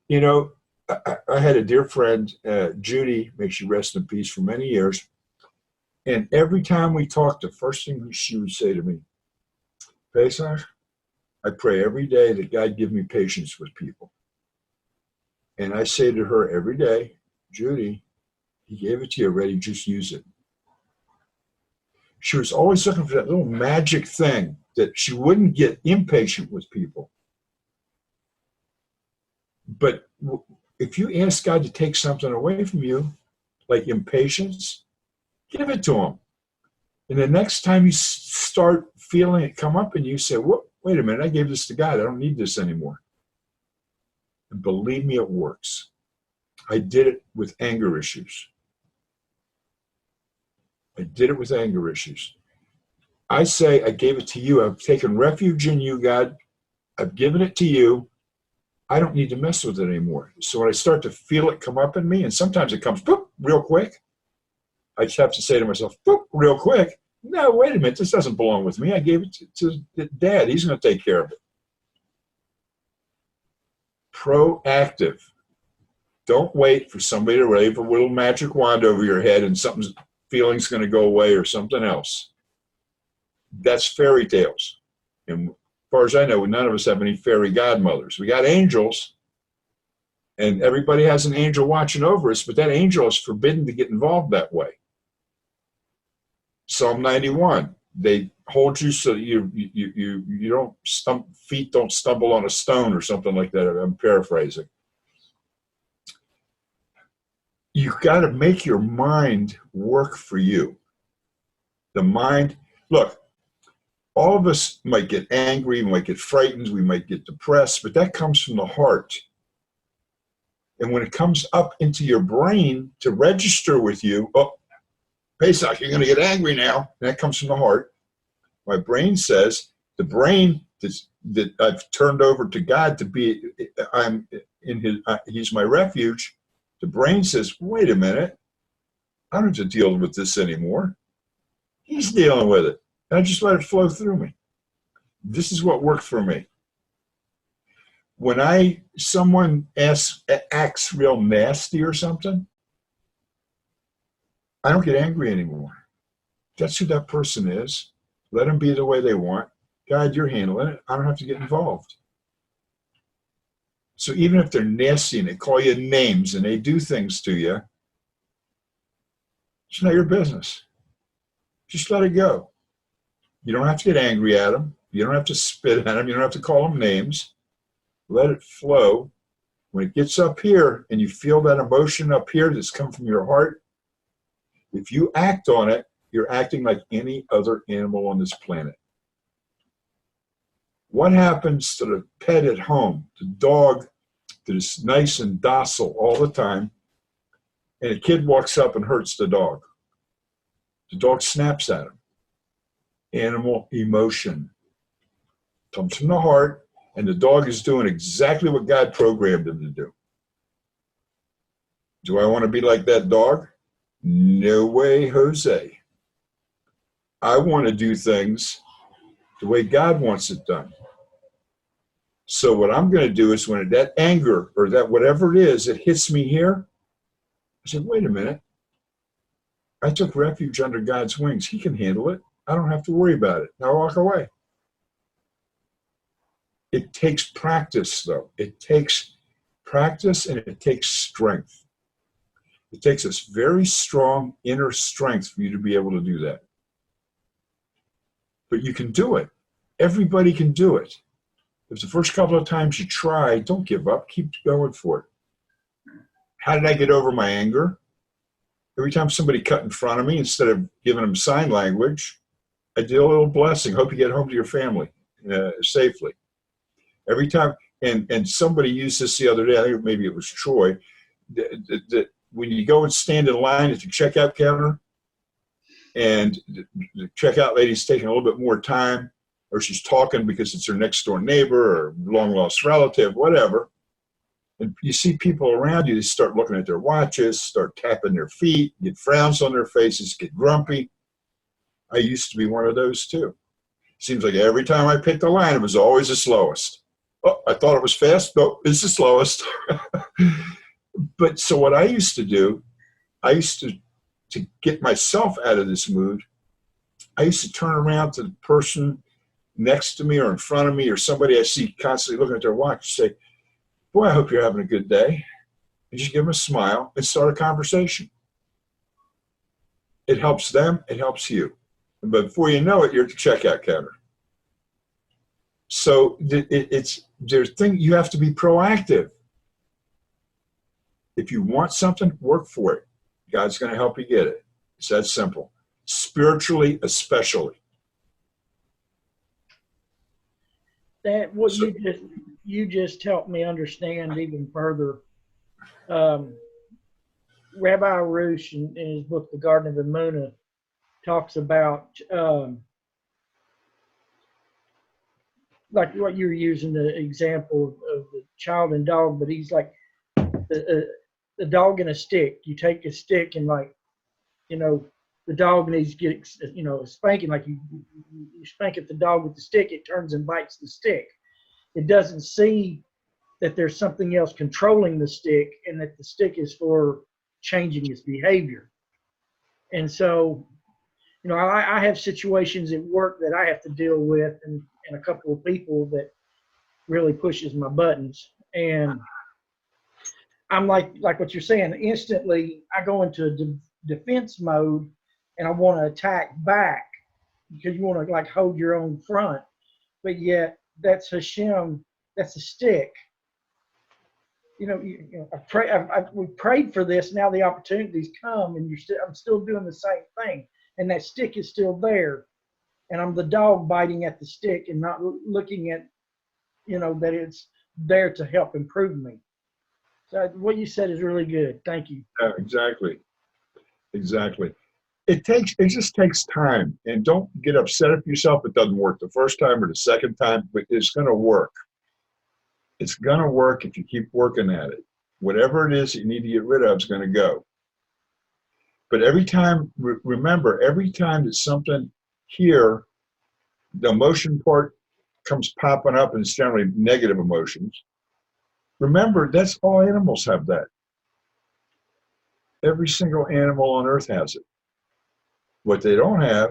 You know, I had a dear friend, Judy, may she rest in peace, for many years. And every time we talked, the first thing she would say to me, Pesach, I pray every day that God give me patience with people. And I say to her every day, Judy, he gave it to you already, just use it. She was always looking for that little magic thing that she wouldn't get impatient with people. But if you ask God to take something away from you, like impatience, give it to him. And the next time you start feeling it come up in you, say, wait a minute, I gave this to God. I don't need this anymore. And believe me, it works. I did it with anger issues. I did it with anger issues. I say, I gave it to you. I've taken refuge in you, God. I've given it to you. I don't need to mess with it anymore. So when I start to feel it come up in me, and sometimes it comes boop, real quick, I just have to say to myself, boop, real quick, no, wait a minute, this doesn't belong with me. I gave it to Dad. He's going to take care of it. Proactive. Don't wait for somebody to wave a little magic wand over your head and something's feeling's going to go away or something else. That's fairy tales. And as far as I know, none of us have any fairy godmothers. We got angels, and everybody has an angel watching over us, but that angel is forbidden to get involved that way. Psalm 91, they hold you so that you don't feet don't stumble on a stone or something like that. I'm paraphrasing. You've got to make your mind work for you. The mind, look, all of us might get angry, we might get frightened, we might get depressed, but that comes from the heart. And when it comes up into your brain to register with you, oh, Pesach, you're going to get angry now. And that comes from the heart. My brain says, the brain that I've turned over to God to be, I'm in his, he's my refuge. The brain says, wait a minute, I don't have to deal with this anymore. He's dealing with it. And I just let it flow through me. This is what worked for me. When someone acts real nasty or something, I don't get angry anymore. That's who that person is. Let them be the way they want. God, you're handling it. I don't have to get involved. So even if they're nasty and they call you names and they do things to you, it's not your business. Just let it go. You don't have to get angry at them. You don't have to spit at them. You don't have to call them names. Let it flow. When it gets up here and you feel that emotion up here that's come from your heart, if you act on it, you're acting like any other animal on this planet. What happens to the pet at home, the dog that is nice and docile all the time, and a kid walks up and hurts the dog? The dog snaps at him. Animal emotion comes from the heart, and the dog is doing exactly what God programmed him to do. Do I want to be like that dog? No way, Jose. I want to do things the way God wants it done. So what I'm going to do is when that anger or that whatever it is, it hits me here, I said, wait a minute. I took refuge under God's wings. He can handle it. I don't have to worry about it. Now walk away. It takes practice, though. It takes practice and it takes strength. It takes a very strong inner strength for you to be able to do that. But you can do it. Everybody can do it. If the first couple of times you try, don't give up. Keep going for it. How did I get over my anger? Every time somebody cut in front of me, instead of giving them sign language, I did a little blessing. Hope you get home to your family safely. Every time, and somebody used this the other day, I think maybe it was Troy, that when you go and stand in line at the checkout counter, and the checkout lady's taking a little bit more time, or she's talking because it's her next door neighbor or long lost relative, whatever, and you see people around you, they start looking at their watches, start tapping their feet, get frowns on their faces, get grumpy. I used to be one of those too. Seems like every time I picked a line, it was always the slowest. Oh, I thought it was fast. No, it's the slowest. But so what I used to do, I used to get myself out of this mood, I used to turn around to the person next to me or in front of me or somebody I see constantly looking at their watch and say, boy, I hope you're having a good day. And just give them a smile and start a conversation. It helps them. It helps you. But before you know it, you're at the checkout counter. So there's things you have to be proactive. If you want something, work for it. God's going to help you get it. It's that simple. Spiritually, especially. That what you just helped me understand even further. Rabbi Arush in his book, The Garden of Emunah, talks about like what you're using the example of the child and dog, but he's like the dog and a stick. You take a stick and the dog needs to get a spanking. Like you spank at the dog with the stick, it turns and bites the stick. It doesn't see that there's something else controlling the stick and that the stick is for changing its behavior. And so, I have situations at work that I have to deal with and a couple of people that really pushes my buttons. And I'm like what you're saying, instantly I go into a defense mode and I want to attack back because you want to hold your own front. But yet that's Hashem, that's a stick. We prayed for this. Now the opportunities come, and I'm still doing the same thing, and that stick is still there, and I'm the dog biting at the stick and not looking at, that it's there to help improve me. So what you said is really good. Thank you. Yeah, exactly. It just takes time, and don't get upset if yourself it doesn't work the first time or the second time, but it's going to work. It's going to work if you keep working at it. Whatever it is that you need to get rid of is going to go. But every time, remember, every time that something here, the emotion part comes popping up, and it's generally negative emotions, remember, that's all animals have that. Every single animal on earth has it. What they don't have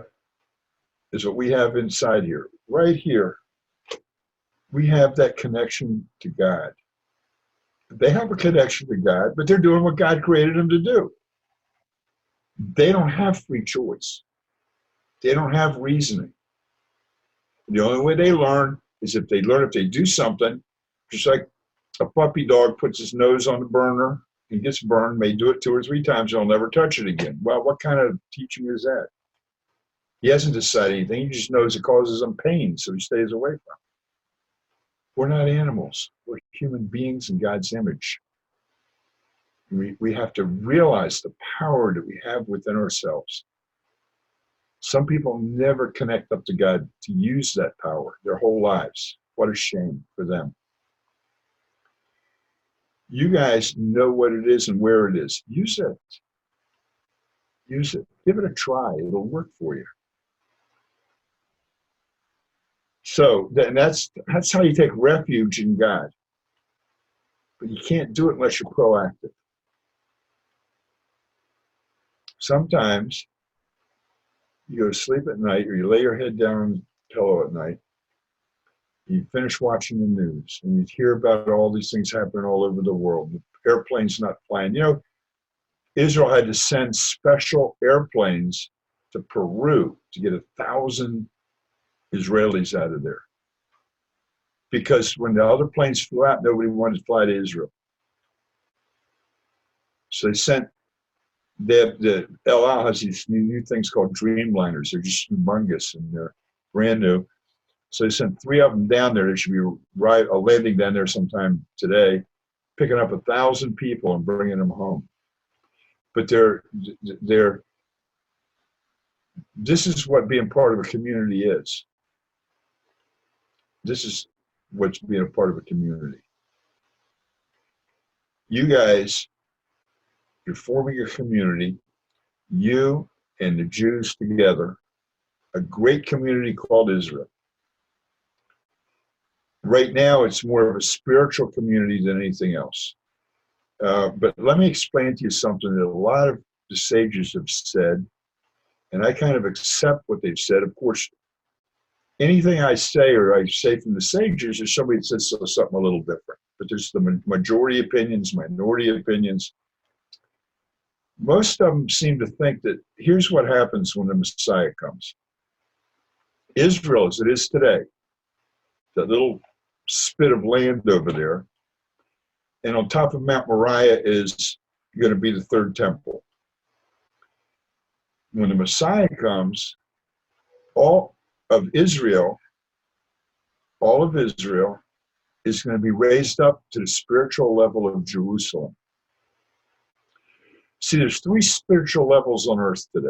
is what we have inside here. Right here, we have that connection to God. They have a connection to God, but they're doing what God created them to do. They don't have free choice. They don't have reasoning. The only way they learn is if they do something, just like a puppy dog puts his nose on the burner and gets burned, may do it 2 or 3 times, and he'll never touch it again. Well, what kind of teaching is that? He hasn't decided anything. He just knows it causes him pain, so he stays away from it. We're not animals. We're human beings in God's image. We have to realize the power that we have within ourselves. Some people never connect up to God to use that power their whole lives. What a shame for them. You guys know what it is and where it is. Use it. Use it. Give it a try. It'll work for you. So that's how you take refuge in God. But you can't do it unless you're proactive. Sometimes you go to sleep at night, or you lay your head down on the pillow at night, you finish watching the news, and you hear about all these things happening all over the world. The airplanes not flying. Israel had to send special airplanes to Peru to get 1,000 Israelis out of there. Because when the other planes flew out, nobody wanted to fly to Israel. So they sent, the El Al has these new things called Dreamliners. They're just humongous and they're brand new. So they sent 3 of them down there. They should be landing down there sometime today, picking up 1,000 people and bringing them home. But this is what being part of a community is. This is what's being a part of a community. You guys, you're forming a community, you and the Jews together, a great community called Israel. Right now, it's more of a spiritual community than anything else. But let me explain to you something that a lot of the sages have said, and I kind of accept what they've said. Of course, anything I say or I say from the sages is somebody that says something a little different. But there's the majority opinions, minority opinions. Most of them seem to think that here's what happens when the Messiah comes. Israel, as it is today, that little spit of land over there, and on top of Mount Moriah is going to be the third temple. When the Messiah comes, all of Israel is going to be raised up to the spiritual level of Jerusalem. See, there's 3 spiritual levels on earth today.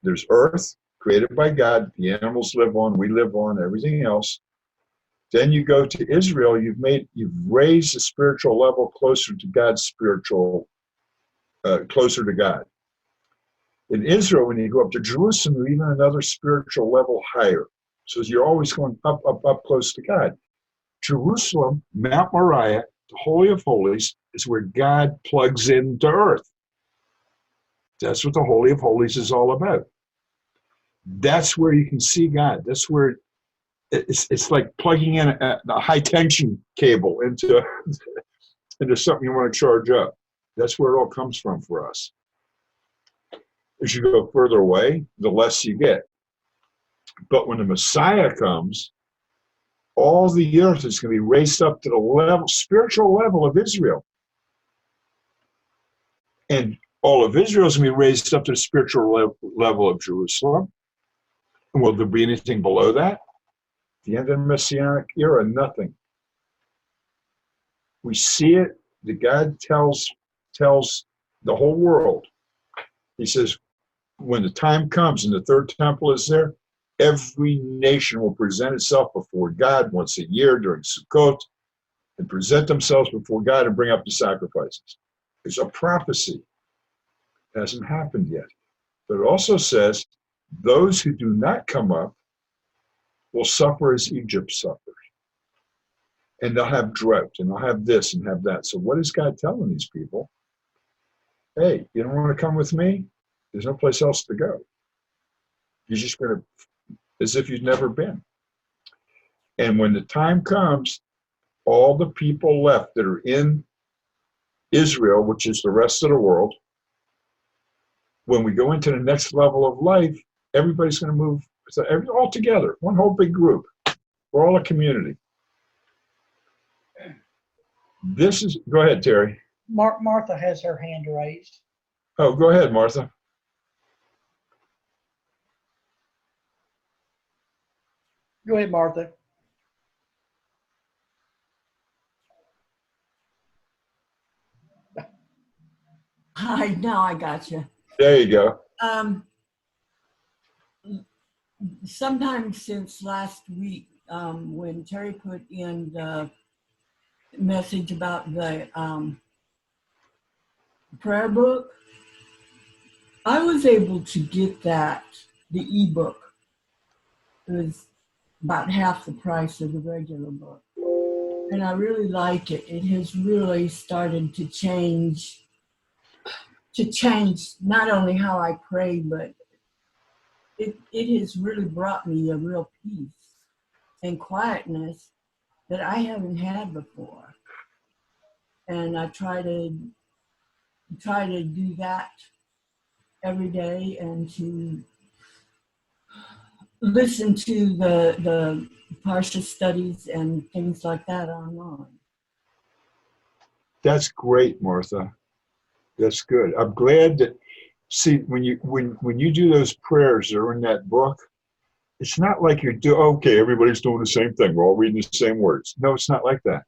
There's earth, created by God, the animals live on, we live on, everything else. Then you go to Israel, you've raised the spiritual level closer to God's closer to God. In Israel, when you go up to Jerusalem, you're even another spiritual level higher. So you're always going up, up, up close to God. Jerusalem, Mount Moriah, the Holy of Holies, is where God plugs into earth. That's what the Holy of Holies is all about. That's where you can see God. That's where it's like plugging in a high tension cable into something you want to charge up. That's where it all comes from for us. As you go further away, the less you get. But when the Messiah comes, all the earth is going to be raised up to the spiritual level of Israel. And all of Israel is going to be raised up to the spiritual level of Jerusalem. And will there be anything below that? The end of the Messianic era, nothing. We see it. The God tells the whole world. He says, when the time comes and the third temple is there, every nation will present itself before God once a year during Sukkot and present themselves before God and bring up the sacrifices. It's a prophecy. It hasn't happened yet. But it also says those who do not come up will suffer as Egypt suffered. And they'll have drought, and they'll have this and have that. So what is God telling these people? Hey, you don't want to come with me? There's no place else to go. You're just going to, as if you've never been. And when the time comes, all the people left that are in Israel, which is the rest of the world, when we go into the next level of life, everybody's going to move all together, one whole big group. We're all a community. Go ahead, Terry. Martha has her hand raised. Oh, go ahead, Martha. Go ahead, Martha. Hi, now I got you. There you go. Sometime since last week, when Terry put in the message about the prayer book, I was able to get the ebook. It was about half the price of the regular book. And I really like it. It has really started to change not only how I pray, but it has really brought me a real peace and quietness that I haven't had before. And I try to do that every day and to listen to the Parsha studies and things like that online. That's great, Martha. That's good. I'm glad that, see, when you do those prayers that are in that book, it's not like okay, everybody's doing the same thing. We're all reading the same words. No, it's not like that.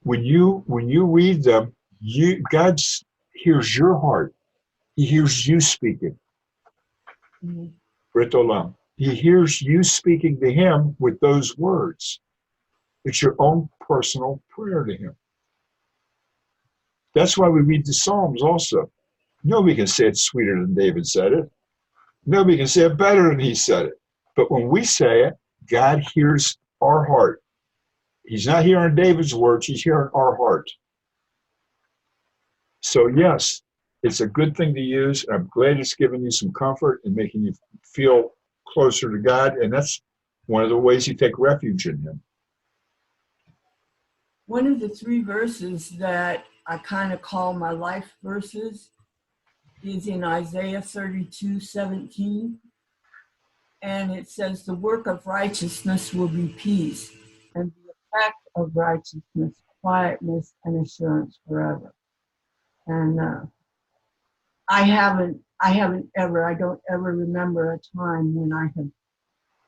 When you read them, God hears your heart. He hears you speaking. Mm-hmm. Brit Olam. He hears you speaking to him with those words. It's your own personal prayer to him. That's why we read the Psalms also. Nobody can say it sweeter than David said it. Nobody can say it better than he said it. But when we say it, God hears our heart. He's not hearing David's words, he's hearing our heart. So yes, it's a good thing to use. I'm glad it's giving you some comfort and making you feel closer to God. And that's one of the ways you take refuge in him. One of the 3 verses that I kind of call my life verses is in Isaiah 32:17. And it says, the work of righteousness will be peace, and the effect of righteousness, quietness and assurance forever. And I don't ever remember a time when I have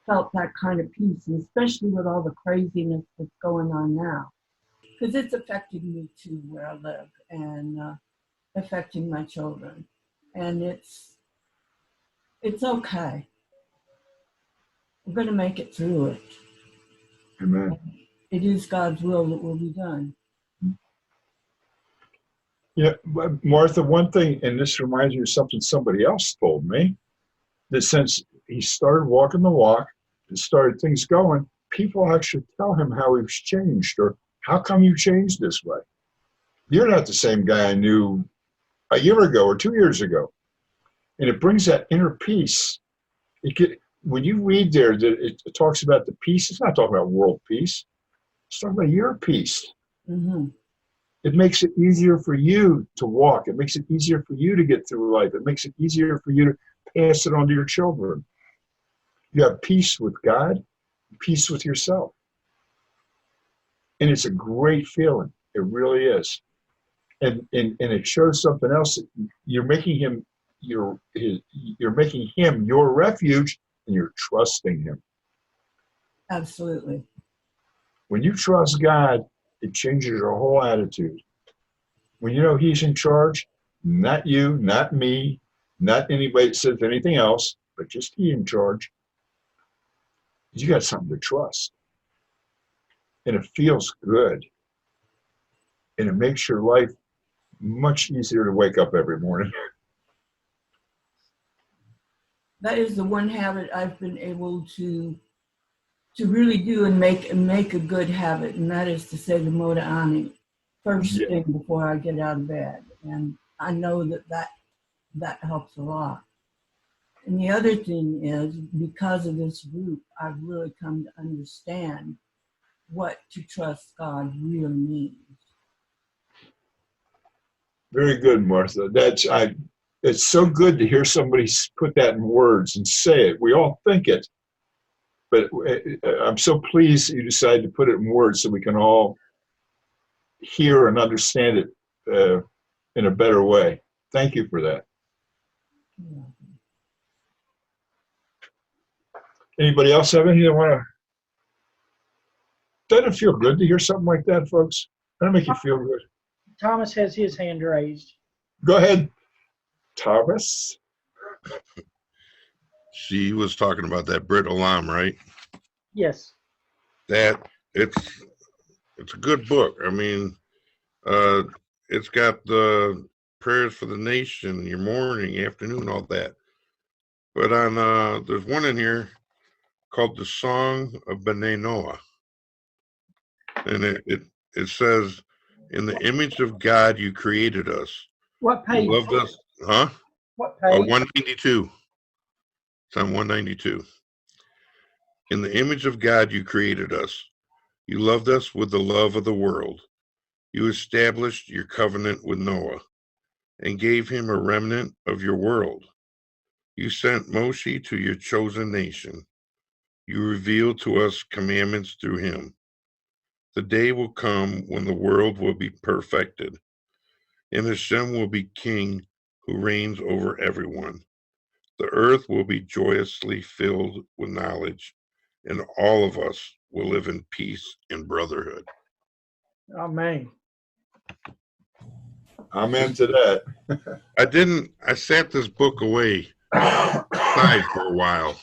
felt that kind of peace, and especially with all the craziness that's going on now. Because it's affecting me too, where I live, and affecting my children. And it's okay. We're going to make it through it. Amen. It is God's will that will be done. Yeah, Martha, one thing, and this reminds me of something somebody else told me, that since he started walking the walk and started things going, people actually tell him how he's changed, or how come you changed this way? You're not the same guy I knew a year ago or 2 years ago. And it brings that inner peace. When you read there that it talks about the peace, it's not talking about world peace. It's talking about your peace. Mm-hmm. It makes it easier for you to walk. It makes it easier for you to get through life. It makes it easier for you to pass it on to your children. You have peace with God, peace with yourself. And it's a great feeling. It really is. And it shows something else. You're making him your refuge, and you're trusting him. Absolutely. When you trust God, it changes your whole attitude. When you know he's in charge, not you, not me, not anybody that says anything else, but just he in charge, you got something to trust. And it feels good. And it makes your life much easier to wake up every morning. That is the one habit I've been able to really do and make a good habit, and that is to say the Moda Ani first thing before I get out of bed. And I know that helps a lot. And the other thing is, because of this group, I've really come to understand what to trust God really means. Very good, Martha. It's so good to hear somebody put that in words and say it. We all think it, but I'm so pleased that you decided to put it in words so we can all hear and understand it in a better way. Thank you for that. Yeah. Anybody else have anything they want to? Doesn't it feel good to hear something like that, folks? Doesn't it make you feel good? Thomas has his hand raised. Go ahead, Thomas. She was talking about that Brit Olam, right? Yes. That it's a good book. I mean, it's got the prayers for the nation, your morning, afternoon, all that. But on there's one in here called the Song of B'nai Noah, and it says, "In the image of God you created us. What page? You loved us, huh?" What page? 192. It's on 192. In the image of God you created us. You loved us with the love of the world. You established your covenant with Noah and gave him a remnant of your world. You sent Moshe to your chosen nation, You reveal to us commandments through him. The day will come when the world will be perfected, and Hashem will be king who reigns over everyone. The earth will be joyously filled with knowledge, and all of us will live in peace and brotherhood. Amen. I'm into that. I sat this book away aside for a while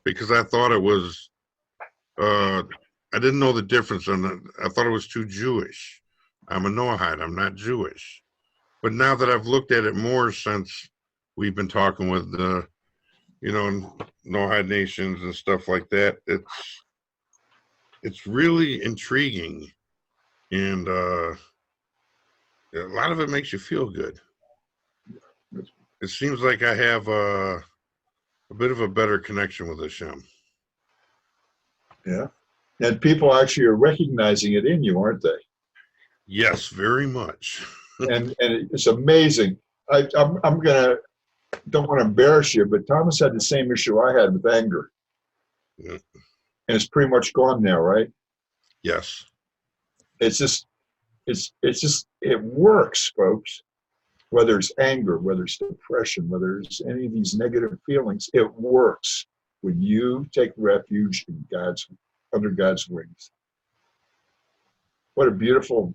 because I thought it was, I didn't know the difference. I thought it was too Jewish. I'm a Noahide. I'm not Jewish. But now that I've looked at it more since we've been talking with the, Noahide nations and stuff like that, it's really intriguing. And a lot of it makes you feel good. It seems like I have a bit of a better connection with Hashem. Yeah. And people actually are recognizing it in you, aren't they? Yes, very much. And it's amazing. I'm gonna, don't want to embarrass you, but Thomas had the same issue I had with anger. Yeah. And it's pretty much gone now, right? Yes. It's just, it works, folks. Whether it's anger, whether it's depression, whether it's any of these negative feelings, it works when you take refuge in under God's wings. What a beautiful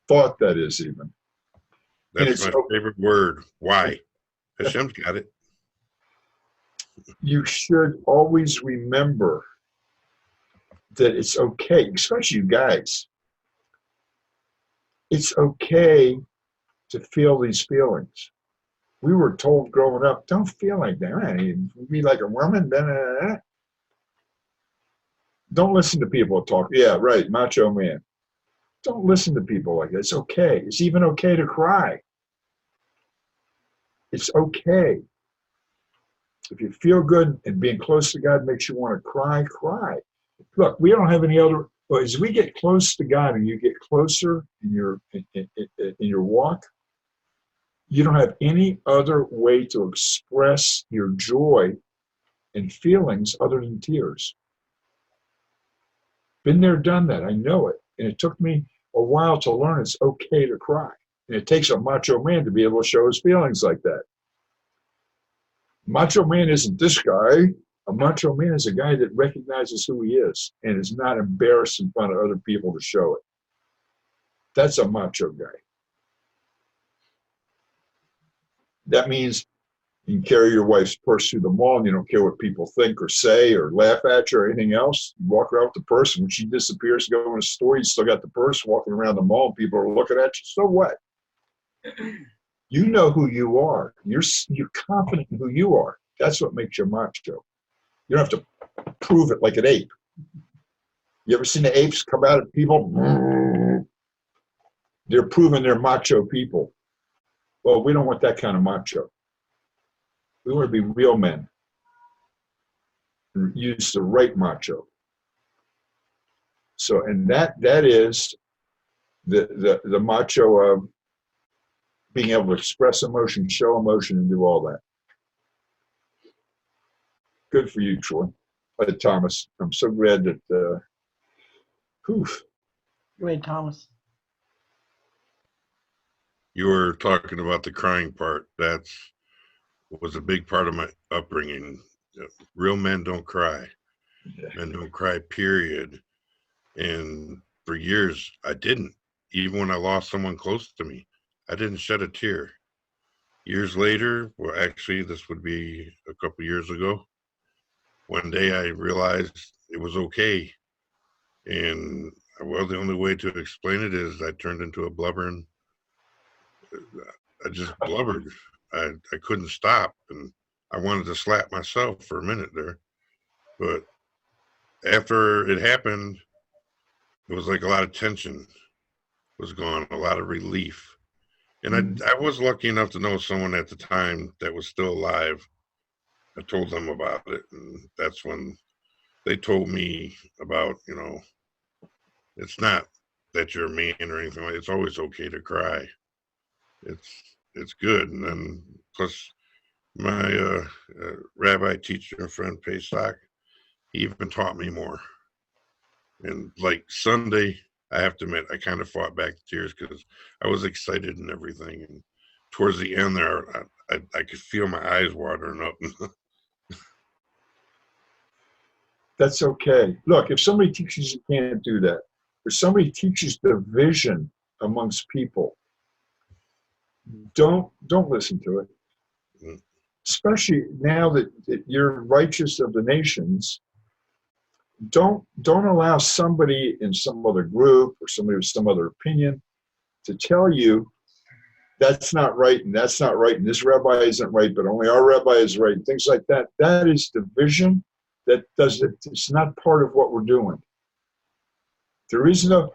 thought that is, even. That's my favorite word. Why? Hashem's got it. You should always remember that it's okay, especially you guys. It's okay to feel these feelings. We were told growing up, don't feel like that. Be like a woman. Blah, blah, blah. Don't listen to people talk. Yeah, right, macho man. Don't listen to people like that. It's okay. It's even okay to cry. It's okay. If you feel good and being close to God makes you want to cry, cry. Look, we don't have any other. But as we get close to God and you get closer in your walk, you don't have any other way to express your joy and feelings other than tears. Been there, done that. I know it. And it took me a while to learn it's okay to cry. And it takes a macho man to be able to show his feelings like that. Macho man isn't this guy. A macho man is a guy that recognizes who he is and is not embarrassed in front of other people to show it. That's a macho guy. That means you can carry your wife's purse through the mall and you don't care what people think or say or laugh at you or anything else. You walk around with the purse, and when she disappears to go in a store, you still got the purse walking around the mall and people are looking at you. So what? You know who you are. You're confident in who you are. That's what makes you macho. You don't have to prove it like an ape. You ever seen the apes come out at people? They're proving they're macho people. Well, we don't want that kind of macho. We want to be real men and use the right macho. So, and that is the macho of being able to express emotion, show emotion, and do all that. Good for you, Troy. Thomas. I'm so glad that. Go ahead, Thomas. You were talking about the crying part. That was a big part of my upbringing. Real men don't cry. Yeah. Men don't cry, period. And for years, I didn't. Even when I lost someone close to me, I didn't shed a tear. Years later, well, actually, this would be a couple years ago, one day I realized it was okay. And, well, the only way to explain it is I turned into a blubbering. I just blubbered. I couldn't stop, and I wanted to slap myself for a minute there. But after it happened, it was like a lot of tension was gone, a lot of relief. And I was lucky enough to know someone at the time that was still alive. I told them about it, and that's when they told me about, it's not that you're a man or anything like that. It's always okay to cry. It's good. And then plus my rabbi teacher friend Pesach, he even taught me more. And like Sunday, I have to admit, I kind of fought back the tears because I was excited and everything. And towards the end there, I could feel my eyes watering up. That's okay. Look, if somebody teaches you can't do that, if somebody teaches division amongst people, don't listen to it. Mm. Especially now that you're righteous of the nations, don't allow somebody in some other group or somebody with some other opinion to tell you that's not right and that's not right and this rabbi isn't right, but only our rabbi is right, and things like that. That is division. It's not part of what we're doing. There is no,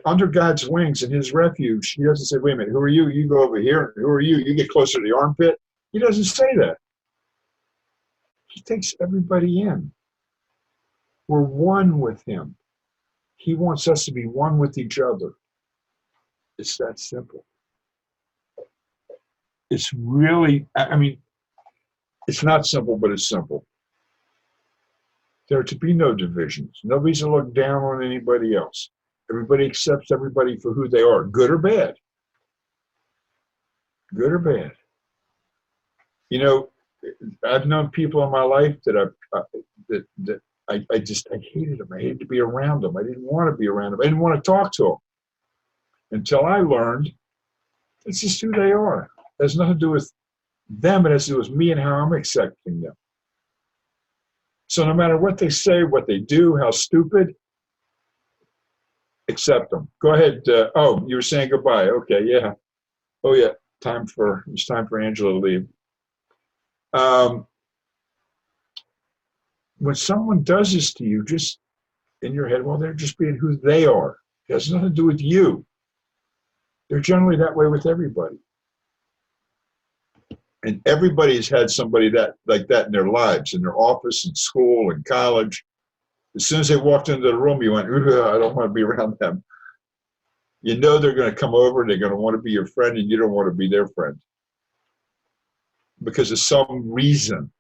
under God's wings in his refuge, he doesn't say, wait a minute, who are you? You go over here. Who are you? You get closer to the armpit. He doesn't say that. He takes everybody in. We're one with him. He wants us to be one with each other. It's that simple. It's really, I mean, it's not simple, but it's simple. There are to be no divisions. Nobody's to look down on anybody else. Everybody accepts everybody for who they are, good or bad. Good or bad. You know, I've known people in my life that I hated them. I hated to be around them. I didn't want to be around them. I didn't want to talk to them. Until I learned it's just who they are. It has nothing to do with them. It has to do with me and how I'm accepting them. So no matter what they say, what they do, how stupid, accept them. Go ahead. Oh, you were saying goodbye. Okay, yeah. Oh, yeah. It's time for Angela to leave. When someone does this to you, just in your head, well, they're just being who they are. It has nothing to do with you. They're generally that way with everybody. And everybody's had somebody like that in their lives, in their office, in school, in college. As soon as they walked into the room, you went, I don't want to be around them. You know they're going to come over, they're going to want to be your friend, and you don't want to be their friend. Because of some reason.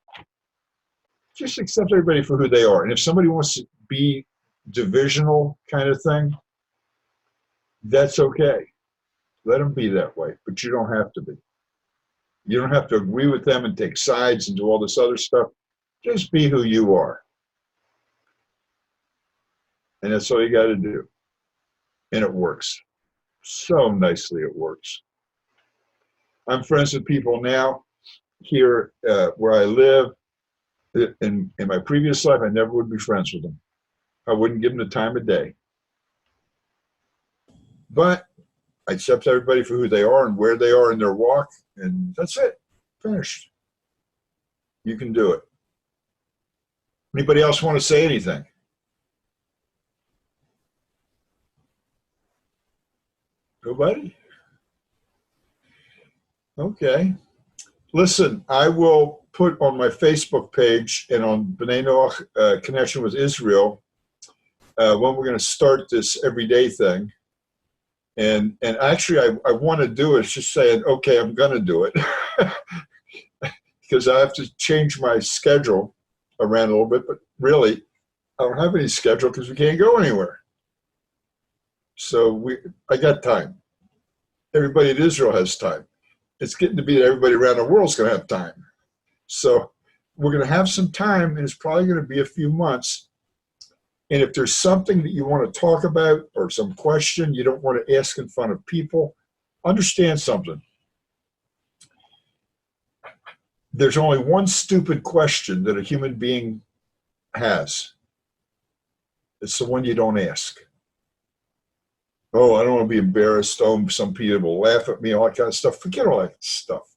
Just accept everybody for who they are. And if somebody wants to be divisional kind of thing, that's okay. Let them be that way, but you don't have to be. You don't have to agree with them and take sides and do all this other stuff. Just be who you are. And that's all you got to do. And it works. So nicely it works. I'm friends with people now here where I live. In my previous life, I never would be friends with them. I wouldn't give them the time of day. But I accept everybody for who they are and where they are in their walk, and that's it. Finished. You can do it. Anybody else want to say anything? Nobody? Okay. Listen, I will put on my Facebook page and on B'nai Noach Connection with Israel when we're going to start this everyday thing. And actually, I want to do it. It's just saying, okay, I'm going to do it. Because I have to change my schedule around a little bit. But really, I don't have any schedule because we can't go anywhere. So I got time. Everybody in Israel has time. It's getting to be that everybody around the world is going to have time. So we're going to have some time, and it's probably going to be a few months. And if there's something that you want to talk about or some question you don't want to ask in front of people, understand something. There's only one stupid question that a human being has. It's the one you don't ask. Oh, I don't want to be embarrassed. Oh, some people will laugh at me, all that kind of stuff. Forget all that stuff.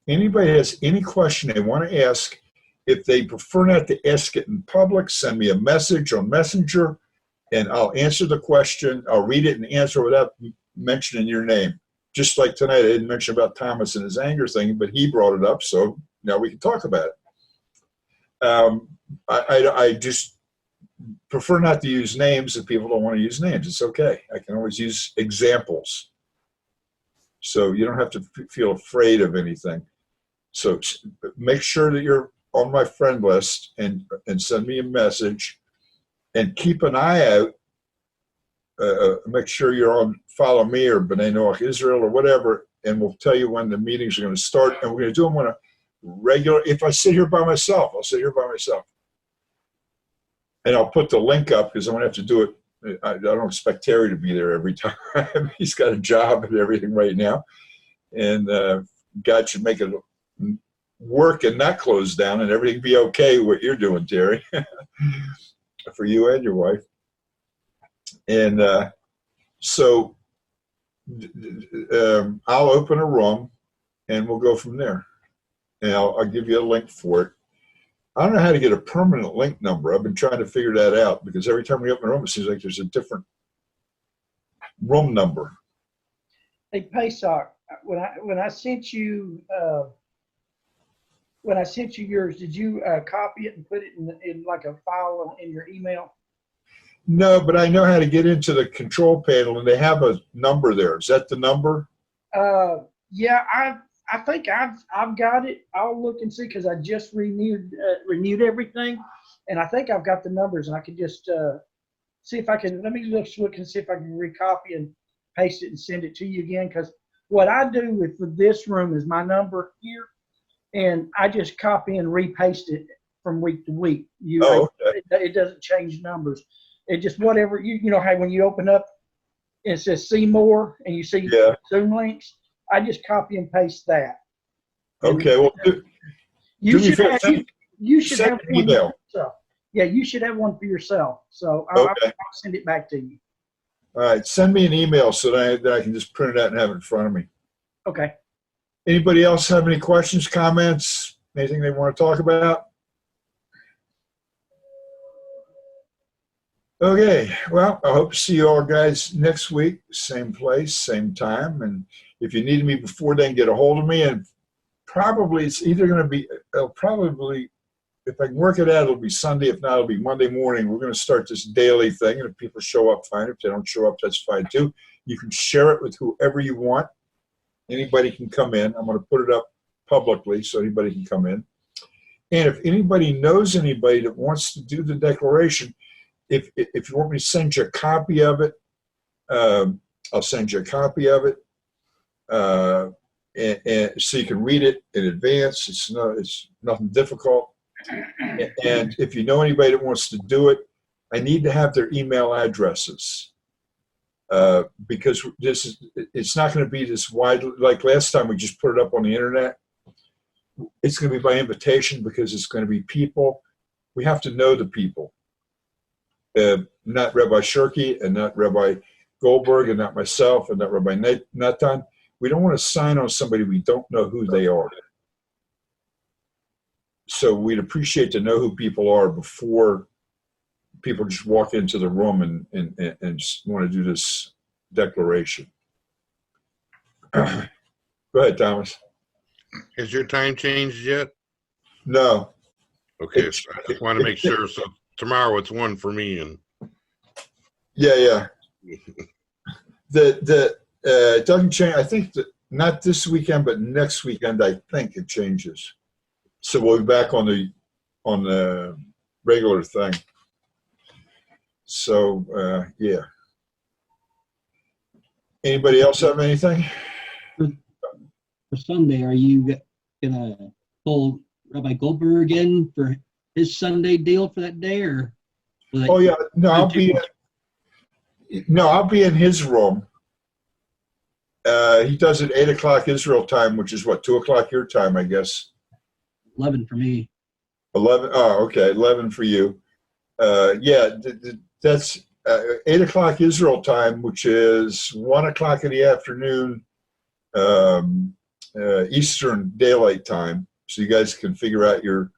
Anybody has any question they want to ask, if they prefer not to ask it in public, send me a message on Messenger, and I'll answer the question. I'll read it and answer without mentioning your name. Just like tonight, I didn't mention about Thomas and his anger thing, but he brought it up, so now we can talk about it. I just prefer not to use names if people don't want to use names. It's okay. I can always use examples. So you don't have to feel afraid of anything. So make sure that you're on my friend list and send me a message, and keep an eye out. Make sure you're on Follow Me or B'nai Noach Israel or whatever, and we'll tell you when the meetings are going to start. And we're going to do them on a regular. If I sit here by myself, I'll sit here by myself. And I'll put the link up because I'm going to have to do it. I don't expect Terry to be there every time. He's got a job and everything right now. And God should make it work and not close down and everything be okay what you're doing, Terry, for you and your wife. And so I'll open a room and we'll go from there. And I'll give you a link for it. I don't know how to get a permanent link number. I've been trying to figure that out because every time we open a room, it seems like there's a different room number. Hey, Pesach, when I sent you yours, did you copy it and put it in like a file in your email? No, but I know how to get into the control panel, and they have a number there. Is that the number? Yeah, I think I've got it. I'll look and see because I just renewed everything, and I think I've got the numbers, and I can just see if I can. Let me look and see if I can recopy and paste it and send it to you again. Because what I do for this room is my number here, and I just copy and repaste it from week to week. Okay. It doesn't change numbers. It just whatever you know how when you open up and it says see more and you see Zoom links, I just copy and paste that. Okay, well, you should have an one email. for yourself. Yeah, you should have one for yourself. So I'll send it back to you. All right, send me an email so that I can just print it out and have it in front of me. Okay. Anybody else have any questions, comments, anything they want to talk about? Okay, well, I hope to see you all guys next week, same place, same time. And if you need me before then, get a hold of me. And probably it's either going to be, if I can work it out, it'll be Sunday. If not, it'll be Monday morning. We're going to start this daily thing. And if people show up, fine. If they don't show up, that's fine too. You can share it with whoever you want. Anybody can come in. I'm going to put it up publicly so anybody can come in. And if anybody knows anybody that wants to do the declaration, if you want me to send you a copy of it, I'll send you a copy of it, and so you can read it in advance. It's nothing difficult. And if you know anybody that wants to do it, I need to have their email addresses because it's not going to be this wide. Like last time, we just put it up on the internet. It's going to be by invitation because it's going to be people. We have to know the people. Not Rabbi Shirky and not Rabbi Goldberg and not myself and not Rabbi Natan. We don't want to sign on somebody we don't know who they are. So we'd appreciate to know who people are before people just walk into the room and just want to do this declaration. Go ahead, Thomas. Has your time changed yet? No. Okay, so I just want to make sure. So tomorrow it's 1 for me, and yeah. It doesn't change. I think that not this weekend, but next weekend. I think it changes. So we'll be back on the regular thing. So yeah. Anybody else have anything? For Sunday, are you gonna pull Rabbi Goldberg in for his Sunday deal for that day, or? Oh yeah, no, I'll be in his room. He does it 8 o'clock Israel time, which is what, 2 o'clock your time, I guess. 11 for me. 11. Oh, okay, 11 for you. Yeah, that's 8 o'clock Israel time, which is 1 o'clock in the afternoon Eastern Daylight Time. So you guys can figure out your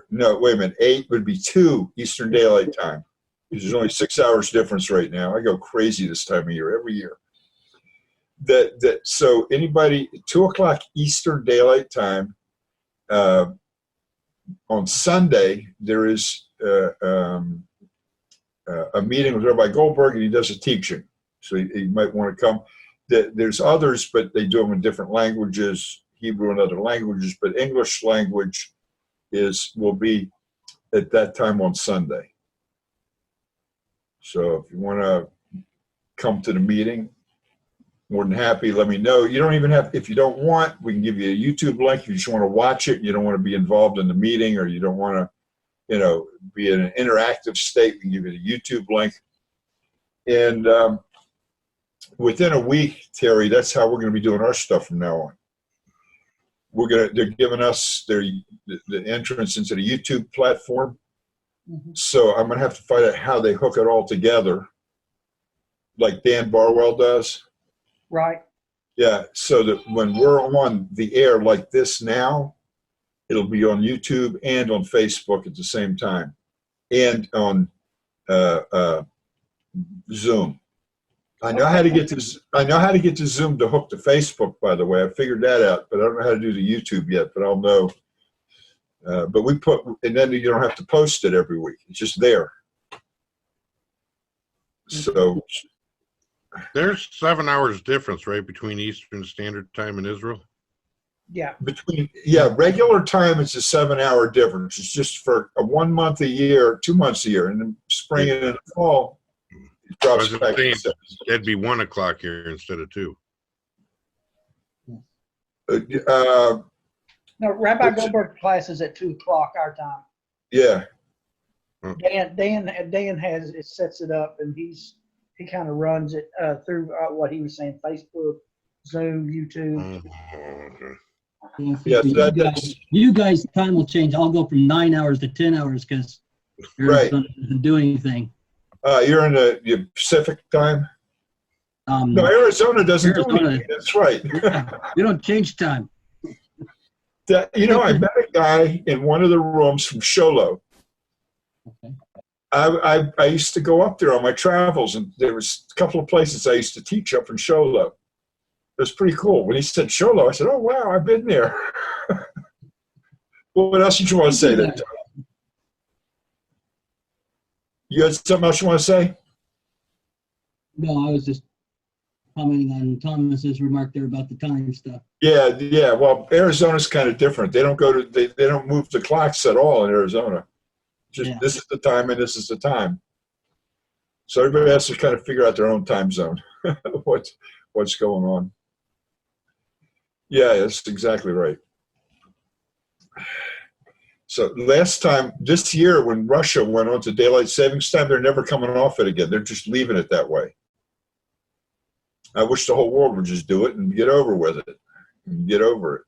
no, wait a minute, 8 would be 2 Eastern Daylight Time. Because there's only 6 hours difference right now. I go crazy this time of year, every year. So anybody, 2 o'clock Eastern Daylight Time, on Sunday, there is a meeting with Rabbi Goldberg, and he does a teaching. So you might want to come. There's others, but they do them in different languages, Hebrew and other languages, but English language will be at that time on Sunday. So if you want to come to the meeting, more than happy, let me know. You don't even have, if you don't want, we can give you a YouTube link. If you just want to watch it, you don't want to be involved in the meeting, or you don't want to, be in an interactive state, we can give you a YouTube link. And within a week, Terry, that's how we're going to be doing our stuff from now on. They're giving us the entrance into the YouTube platform. Mm-hmm. So I'm going to have to find out how they hook it all together, like Dan Barwell does. Right. Yeah, so that when we're on the air like this now, it'll be on YouTube and on Facebook at the same time, and on Zoom. I know how to get to Zoom to hook to Facebook. By the way, I figured that out, but I don't know how to do the YouTube yet. But I'll know. But we put, and then you don't have to post it every week. It's just there. So. There's 7 hours difference, right, between Eastern Standard Time and Israel? Yeah. Regular time is a 7 hour difference. It's just for 1 month a year, 2 months a year, and then spring and in the fall, it drops back to 7. It'd be 1 o'clock here instead of 2. No, Rabbi Goldberg class is at 2 o'clock our time. Yeah. Dan has it, sets it up, and he kind of runs it through what he was saying: Facebook, Zoom, YouTube. Yeah, you guys' time will change. I'll go from 9 hours to 10 hours because Right. doesn't do anything. You're in the Pacific time? No, Arizona doesn't do anything. That's right. You don't change time. I met a guy in one of the rooms from Sholo. Okay. I used to go up there on my travels, and there was a couple of places I used to teach up in Sholo. It was pretty cool. When he said Sholo, I said, "Oh wow, I've been there." What else did you want to say that time? You had something else you want to say? No, I was just commenting on Thomas's remark there about the time stuff. Yeah. Well, Arizona's kind of different. They don't move the clocks at all in Arizona. This is the time and this is the time. So everybody has to kind of figure out their own time zone. what's going on. Yeah, that's exactly right. So this year when Russia went on to daylight savings time, they're never coming off it again. They're just leaving it that way. I wish the whole world would just do it and get over with it. Get over it.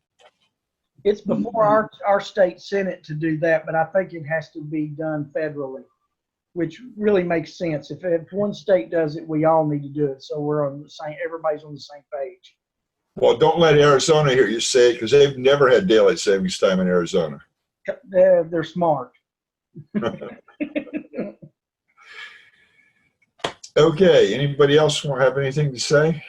It's before our state senate to do that, but I think it has to be done federally, which really makes sense. If one state does it, we all need to do it, so we're on the same. Everybody's on the same page. Well, don't let Arizona hear you say it, because they've never had daylight savings time in Arizona. They're smart. Okay. Anybody else want to have anything to say?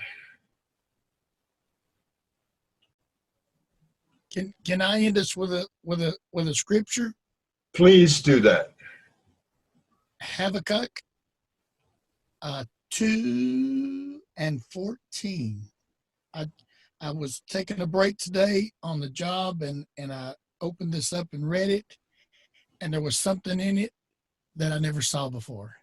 Can I end us with a scripture? Please do that. Habakkuk 2:14. I was taking a break today on the job, and I opened this up and read it, and there was something in it that I never saw before.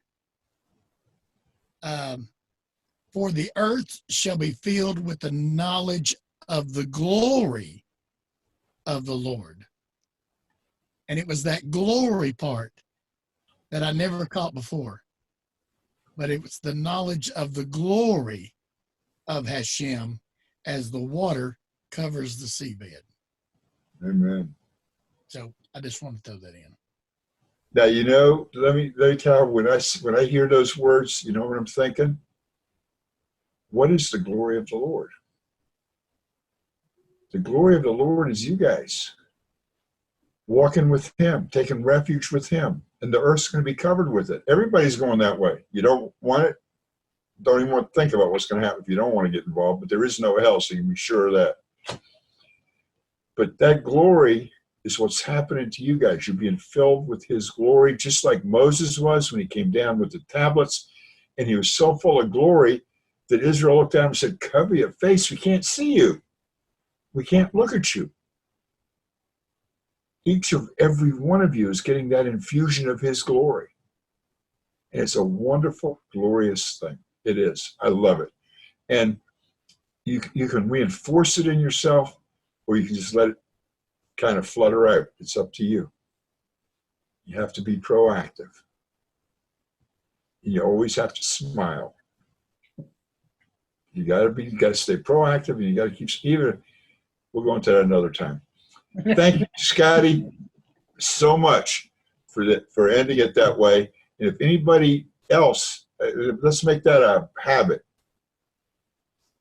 For the earth shall be filled with the knowledge of the glory of the Lord. And it was that glory part that I never caught before. But it was the knowledge of the glory of Hashem as the water covers the seabed. Amen. So I just want to throw that in. Now, let me tell you, when I hear those words, you know what I'm thinking? What is the glory of the Lord? The glory of the Lord is you guys walking with him, taking refuge with him, and the earth's going to be covered with it. Everybody's going that way. You don't want it, don't even want to think about what's going to happen if you don't want to get involved, but there is no hell, so you can be sure of that. But that glory is what's happening to you guys. You're being filled with his glory, just like Moses was when he came down with the tablets, and he was so full of glory that Israel looked at him and said, "Cover your face, we can't see you. We can't look at you." each of every one of you is getting that infusion of his glory. And it's a wonderful, glorious thing. It is. I love it. And you can reinforce it in yourself, or you can just let it kind of flutter out. It's up to you. You have to be proactive. You always have to smile. You gotta stay proactive, and you gotta keep. Even we'll go into that another time. Thank you, Scotty, so much for ending it that way. And if anybody else, let's make that a habit.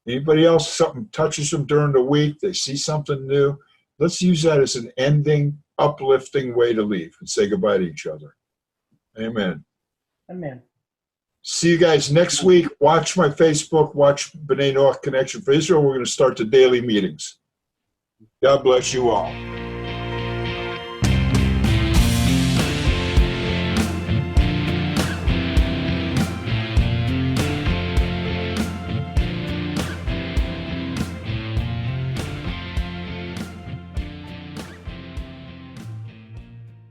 Anybody else, something touches them during the week, they see something new, let's use that as an ending, uplifting way to leave and say goodbye to each other. Amen. Amen. See you guys next week. Watch my Facebook, watch B'nai Noach Connection for Israel. We're going to start the daily meetings. God bless you all.